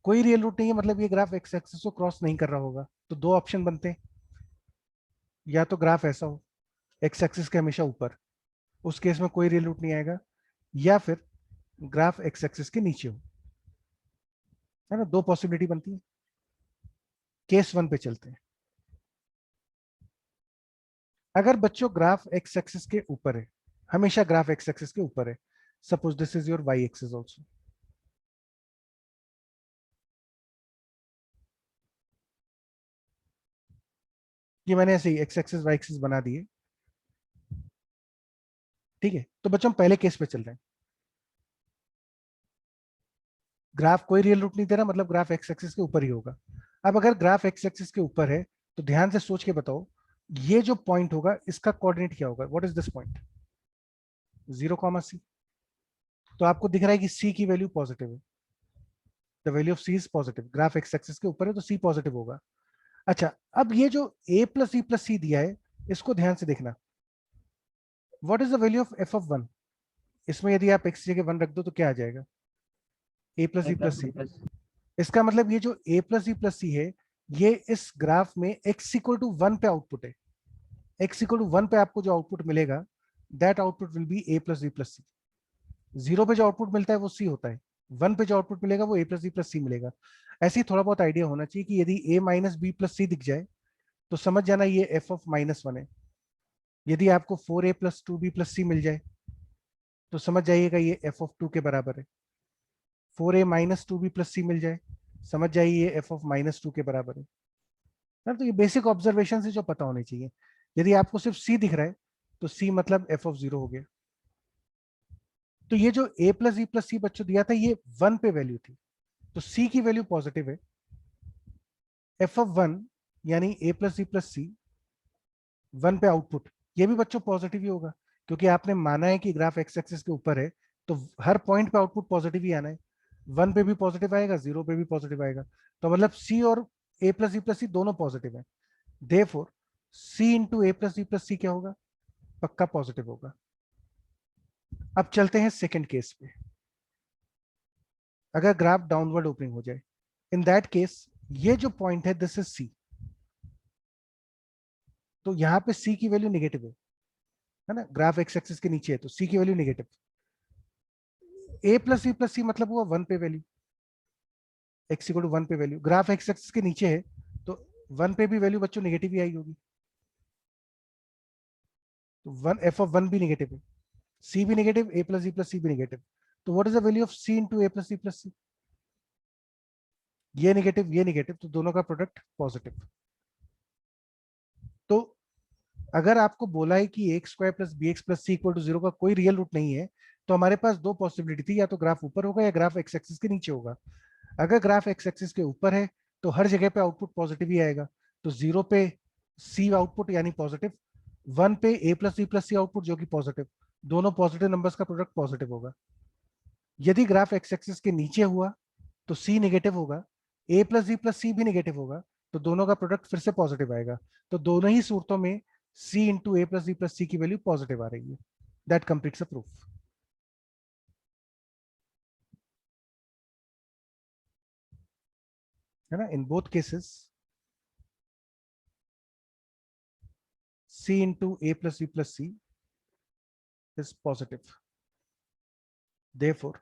कोई रियल रूट नहीं है मतलब ये ग्राफ एक्स एक्सिस को क्रॉस नहीं कर रहा होगा। तो दो ऑप्शन बनते हैं, या तो ग्राफ ऐसा हो एक्स एक्सिस के हमेशा ऊपर, उस केस में कोई रियल रूट नहीं आएगा, या फिर ग्राफ एक्स एक्सिस के नीचे हो, है ना, दो पॉसिबिलिटी बनती है। केस वन पे चलते हैं। अगर बच्चों ग्राफ एक्स एक्सिस के ऊपर है, हमेशा ग्राफ एक्स एक्सिस के ऊपर है, suppose this is your y axis also, ये मैंने ऐसे ही एक्स एक्सिस वाई एक्सिस बना दिए। ठीक है, तो बच्चों हम पहले केस पे चल रहे हैं। ग्राफ कोई रियल रूट नहीं दे रहा, मतलब ग्राफ एक्स एक्सिस के ऊपर ही होगा। अब अगर ग्राफ एक्स एक्सिस के ऊपर है तो ध्यान से सोच के बताओ, ये जो पॉइंट होगा इसका कोऑर्डिनेट क्या होगा, what is this point, 0, C। तो आपको दिख रहा है कि c की वैल्यू पॉजिटिव है, the value of c is positive, graph x axis के ऊपर है तो c पॉजिटिव होगा। अच्छा, अब ये जो a प्लस ई प्लस सी दिया है, इसको ध्यान से देखना, what is the value of f of 1। इसमें यदि आप x की जगह 1 रख दो तो क्या आ जाएगा, a प्लस ई प्लस सी। इसका मतलब ये जो a प्लस ई प्लस सी है, ये इस ग्राफ में x इक्वल टू 1 पे आउटपुट है। x इक्वल टू 1 पे आपको जो आउटपुट मिलेगा, that output will be a plus E plus C. 0 पे जो आउटपुट मिलता है वो c होता है, 1 पे जो आउटपुट मिलेगा वो a प्लस ई प्लस सी मिलेगा। ऐसे ही थोड़ा बहुत आइडिया होना चाहिए कि यदि a माइनस बी प्लस सी दिख जाए तो समझ जाना ये f ऑफ -1 है। यदि आपको 4a प्लस 2b प्लस सी मिल जाए तो समझ जाइएगा ये f ऑफ 2 के बराबर है। 4a माइनस 2b प्लस सी मिल जाए, समझ जाइए ये f ऑफ -2 के बराबर है ना। तो ये बेसिक ऑब्जर्वेशन से जो पता होने चाहिए। यदि आपको सिर्फ c दिख रहा है तो c मतलब f ऑफ 0 हो गया। तो ये जो a प्लस ई प्लस सी बच्चों दिया था, ये 1 पे वैल्यू थी, तो c की वैल्यू पॉजिटिव है। f ऑफ 1 यानी a प्लस ई प्लस सी, 1 पे आउटपुट, ये भी बच्चों पॉजिटिव ही होगा, क्योंकि आपने माना है कि ग्राफ एक्स एक्सिस के ऊपर है, तो हर पॉइंट पे आउटपुट पॉजिटिव ही आना है। 1 पे भी पॉजिटिव आएगा, 0 पे भी पॉजिटिव आएगा, तो मतलब c और a प्लस ई प्लस सी दोनों पॉजिटिव है। Therefore c into A plus E plus सी क्या होगा, पक्का पॉजिटिव होगा। अब चलते हैं सेकेंड केस पे। अगर ग्राफ डाउनवर्ड ओपनिंग हो जाए, इन दैट केस ये जो पॉइंट है दिस इज c, तो यहाँ पे c की वैल्यू नेगेटिव है ना, ग्राफ एक्स एक्सिस के नीचे है तो c की value negative. a plus E plus C मतलब हुआ 1 पे वैल्यू, x इक्वल टू 1 पे वैल्यू, ग्राफ एक्स एक्सिस के नीचे है तो 1 पे भी वैल्यू बच्चों नेगेटिव ही आई होगी, तो 1 f ऑफ 1 भी नेगेटिव है, c भी negative, a plus E plus C भी नेगेटिव, तो what is the value of c into A plus E plus C, ये नेगेटिव, तो दोनों का प्रोडक्ट पॉजिटिव। तो अगर आपको बोला है कि x square plus B x plus C equal to 0 का कोई रियल रूट नहीं है, तो हमारे पास दो पॉसिबिलिटी थी, या तो ग्राफ ऊपर होगा या ग्राफ एक्स एक्सिस के नीचे होगा। अगर ग्राफ एक्स एक्सिस के ऊपर है तो हर जगह पे आउटपुट पॉजिटिव ही आएगा। तो 0 पे सी आउटपुट यानी पॉजिटिव, 1 पे ए प्लस बी प्लस सी आउटपुट जो कि पॉजिटिव, दोनों पॉजिटिव नंबर्स का प्रोडक्ट पॉजिटिव होगा। यदि ग्राफ एक्स एक्सिस के नीचे हुआ तो सी नेगेटिव होगा, ए प्लस बी प्लस सी भी नेगेटिव होगा, तो दोनों का प्रोडक्ट फिर से पॉजिटिव आएगा। तो दोनों ही सूरतों में सी into A plus B plus C की वैल्यू पॉजिटिव आ रही है। That completes a proof. है ना, in both cases c into a plus b plus c is positive. Therefore,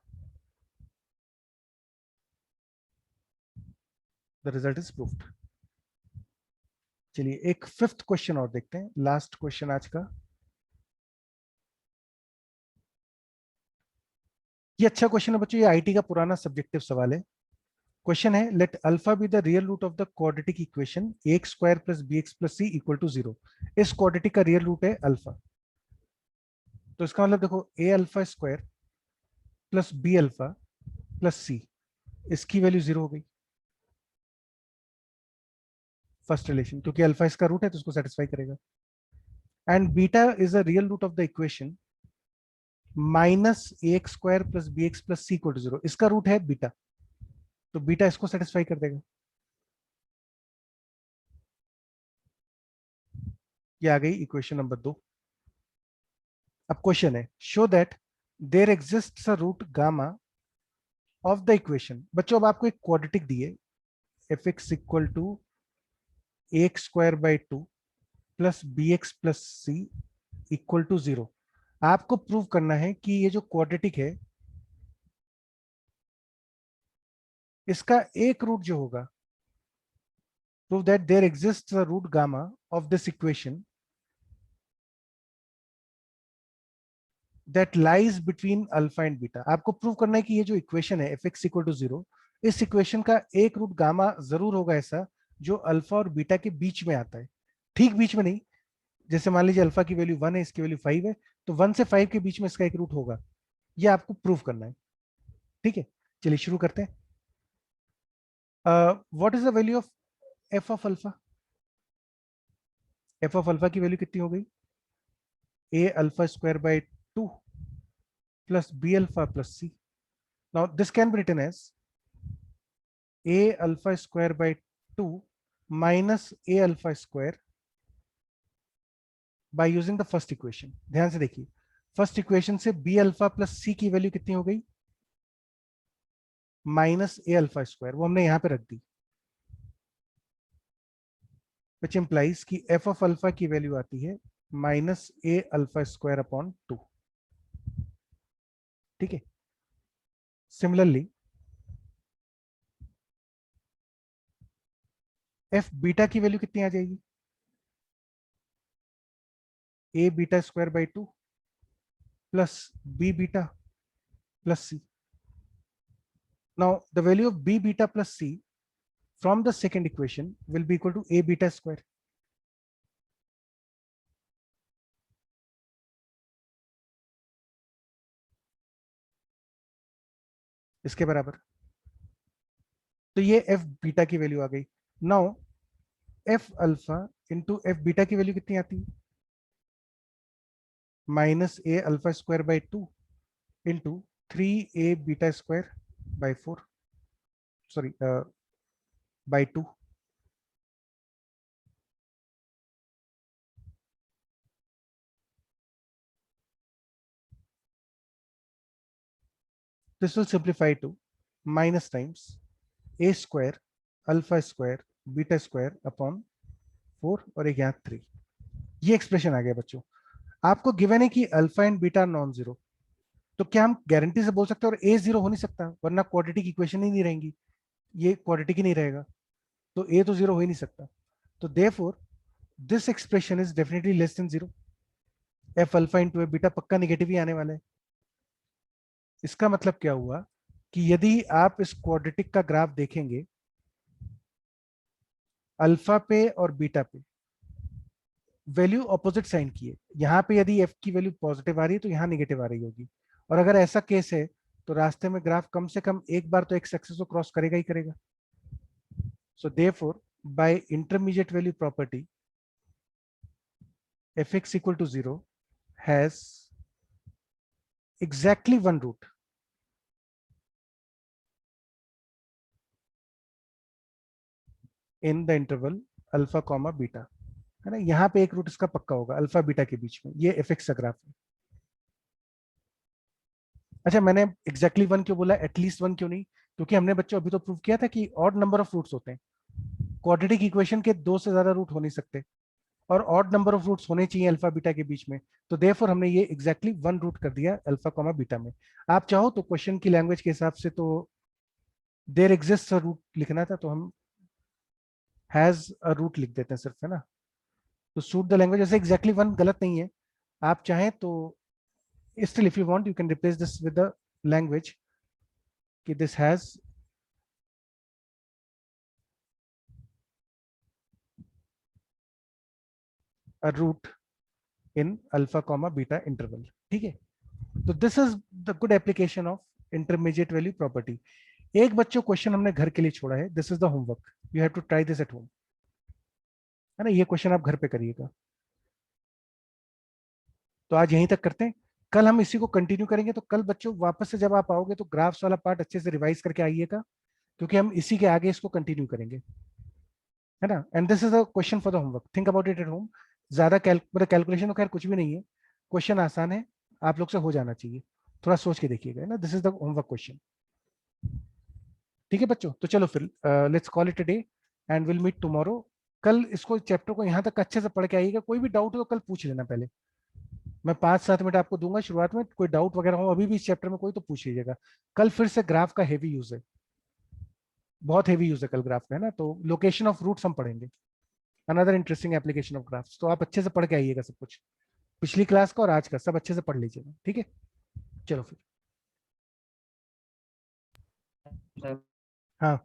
the result is proved. चलिए एक फिफ्थ क्वेश्चन और देखते हैं, लास्ट क्वेश्चन आज का। ये अच्छा क्वेश्चन है बच्चों, ये आईटी का पुराना सब्जेक्टिव सवाल है। क्वेश्चन है, let alpha be the real root of the quadratic equation a x square plus B x plus C equal to 0। इस क्वाड्रेटिक का रियल रूट है अल्फा। तो इसका मतलब देखो, A alpha square plus B alpha plus C, इसकी वैल्यू 0 हो गई। फर्स्ट रिलेशन, क्योंकि अल्फा इसका रूट है तो उसको सेटिस्फाई करेगा। And beta is a real root of the equation minus A x square plus B x plus C equal to 0, इसका रूट है बीटा, तो बीटा इसको सेटिस्फाई कर देगा। ये आ गई इक्वेशन नंबर 2। अब क्वेश्चन है, show that there exists a root gamma of the equation. बच्चों अब आपको एक क्वाड्रेटिक दी है, f x equal to a x square by 2 plus B x plus C equal to 0। आपको प्रूव करना है कि ये जो क्वाड्रेटिक है इसका एक रूट जो होगा, prove that there exists a root gamma of this equation that lies between alpha and beta. आपको प्रूव करना है कि ये जो इक्वेशन है एफ एक्स इक्वल टू 0, इस इक्वेशन का एक रूट गामा जरूर होगा ऐसा जो अल्फा और बीटा के बीच में आता है। ठीक बीच में नहीं, जैसे मान लीजिए अल्फा की वैल्यू 1 है, इसकी वैल्यू 5 है, तो 1 से 5 के बीच में इसका एक रूट होगा। ये आपको प्रूव करना है। ठीक है, चलिए शुरू करते हैं। What is the value of F of alpha? F of alpha की वैल्यू कितनी हो गई? A alpha square by 2 plus B alpha plus C. Now this can be written as A alpha square by 2 minus A alpha square by using the first equation. ध्यान से देखिए, फर्स्ट इक्वेशन से बी अल्फा प्लस सी की वैल्यू कितनी हो गई? माइनस ए अल्फा स्क्वायर, वो हमने यहां पे रख दी, which implies कि f ऑफ अल्फा की वैल्यू आती है minus A alpha square upon 2। ठीक है, सिमिलरली f बीटा की वैल्यू कितनी आ जाएगी? A beta square by 2 plus B beta plus C. Now the value of B beta plus C from the second equation will be equal to a beta square. इसके बराबर, तो ये f बीटा की वैल्यू आ गई। Now f alpha into F beta की वैल्यू कितनी आती है? Minus A alpha square by 2 into 3a beta square by 4, sorry by 2। This will simplify to minus times a square alpha square beta square upon 4 और एक यहाँ 3। ये एक्सप्रेशन आ गया बच्चों। आपको गिवन है कि alpha and beta non zero, तो क्या हम गारंटी से बोल सकते हैं और ए जीरो हो नहीं सकता, वरना क्वाड्रेटिक इक्वेशन ही नहीं रहेंगी, ये क्वाड्रेटिक ही नहीं रहेगा, तो ए तो जीरो हो ही नहीं सकता। तो therefore this expression is definitely less than zero. F alpha into F beta पक्का नेगेटिव ही आने वाला है। इसका मतलब क्या हुआ कि यदि आप इस क्वाड्रेटिक का ग्राफ देखेंगे, अल्फा पे और बीटा पे वैल्यू ऑपोजिट साइन की है। यहाँ पे यदि एफ की वैल्यू पॉजिटिव आ रही है तो यहाँ नेगेटिव आ रही होगी, और अगर ऐसा केस है तो रास्ते में ग्राफ कम से कम एक बार तो एक्स एक्सिस को क्रॉस करेगा ही करेगा। So therefore, by intermediate value property, fx equal to 0 has exactly one root. In the interval alpha comma beta, है ना, यहाँ पे एक रूट इसका पक्का होगा अल्फा बीटा के बीच में, ये fx का ग्राफ है। अच्छा, मैंने एग्जैक्टली वन क्यों बोला, एटलीस्ट वन क्यों नहीं? क्योंकि हमने बच्चों अभी तो प्रूव किया था कि ऑड नंबर ऑफ रूट्स होते हैं, क्वाड्रेटिक इक्वेशन के दो से ज्यादा रूट हो नहीं सकते, और ऑड नंबर ऑफ रूट्स होने चाहिए अल्फा बीटा के बीच में। तो देयरफॉर हमने ये एग्जैक्टली वन रूट कर दिया अल्फा कॉमा बीटा में। आप चाहो तो क्वेश्चन की लैंग्वेज के हिसाब से तो देयर एग्जिस्ट अ रूट लिखना था, तो हम हैज अ रूट लिख देते हैं सिर्फ, है ना। तो सूट द लैंग्वेज, जैसे एग्जैक्टली वन गलत नहीं है, आप चाहें तो still if you want you can replace this with the language कि this has a root in alpha comma beta interval, ठीक है। तो this is the good application of intermediate value property. एक बच्चों क्वेश्चन हमने घर के लिए छोड़ा है, this is the homework, you have to try this at home, है ना। ये क्वेश्चन आप घर पे करिएगा। तो आज यहीं तक करते हैं, कल हम इसी को कंटिन्यू करेंगे। तो कल बच्चों वापस से जब आप आओगे तो ग्राफ्स वाला पार्ट अच्छे से रिवाइज करके आइएगा, क्योंकि हम इसी के आगे इसको कंटिन्यू करेंगे, है ना। And this is a question for the homework, think about it at home. ज्यादा मतलब कैलकुलेशन तो खैर कुछ भी नहीं है, क्वेश्चन आसान है, आप लोग से हो जाना चाहिए, थोड़ा सोच के देखिएगा, है ना। This is the homework question, ठीक है बच्चों। तो चलो फिर let's call it a day and will meet tomorrow. कल इसको चैप्टर को यहाँ तक अच्छे से पढ़ के आइएगा, कोई भी डाउट हो तो कल पूछ लेना पहले, मैं 5-7 मिनट आपको दूंगा शुरुआत में, कोई डाउट वगैरह हो अभी भी इस चैप्टर में कोई तो पूछ लीजिएगा। कल फिर से ग्राफ का हेवी यूज है, बहुत हेवी यूज है कल ग्राफ का, है ना। तो लोकेशन ऑफ रूट्स हम पढ़ेंगे, another interesting application of graphs. तो आप अच्छे से पढ़ के आइएगा सब कुछ, पिछली क्लास का और आज का सब अच्छे से पढ़ लीजिएगा, ठीक है। चलो फिर, सर हाँ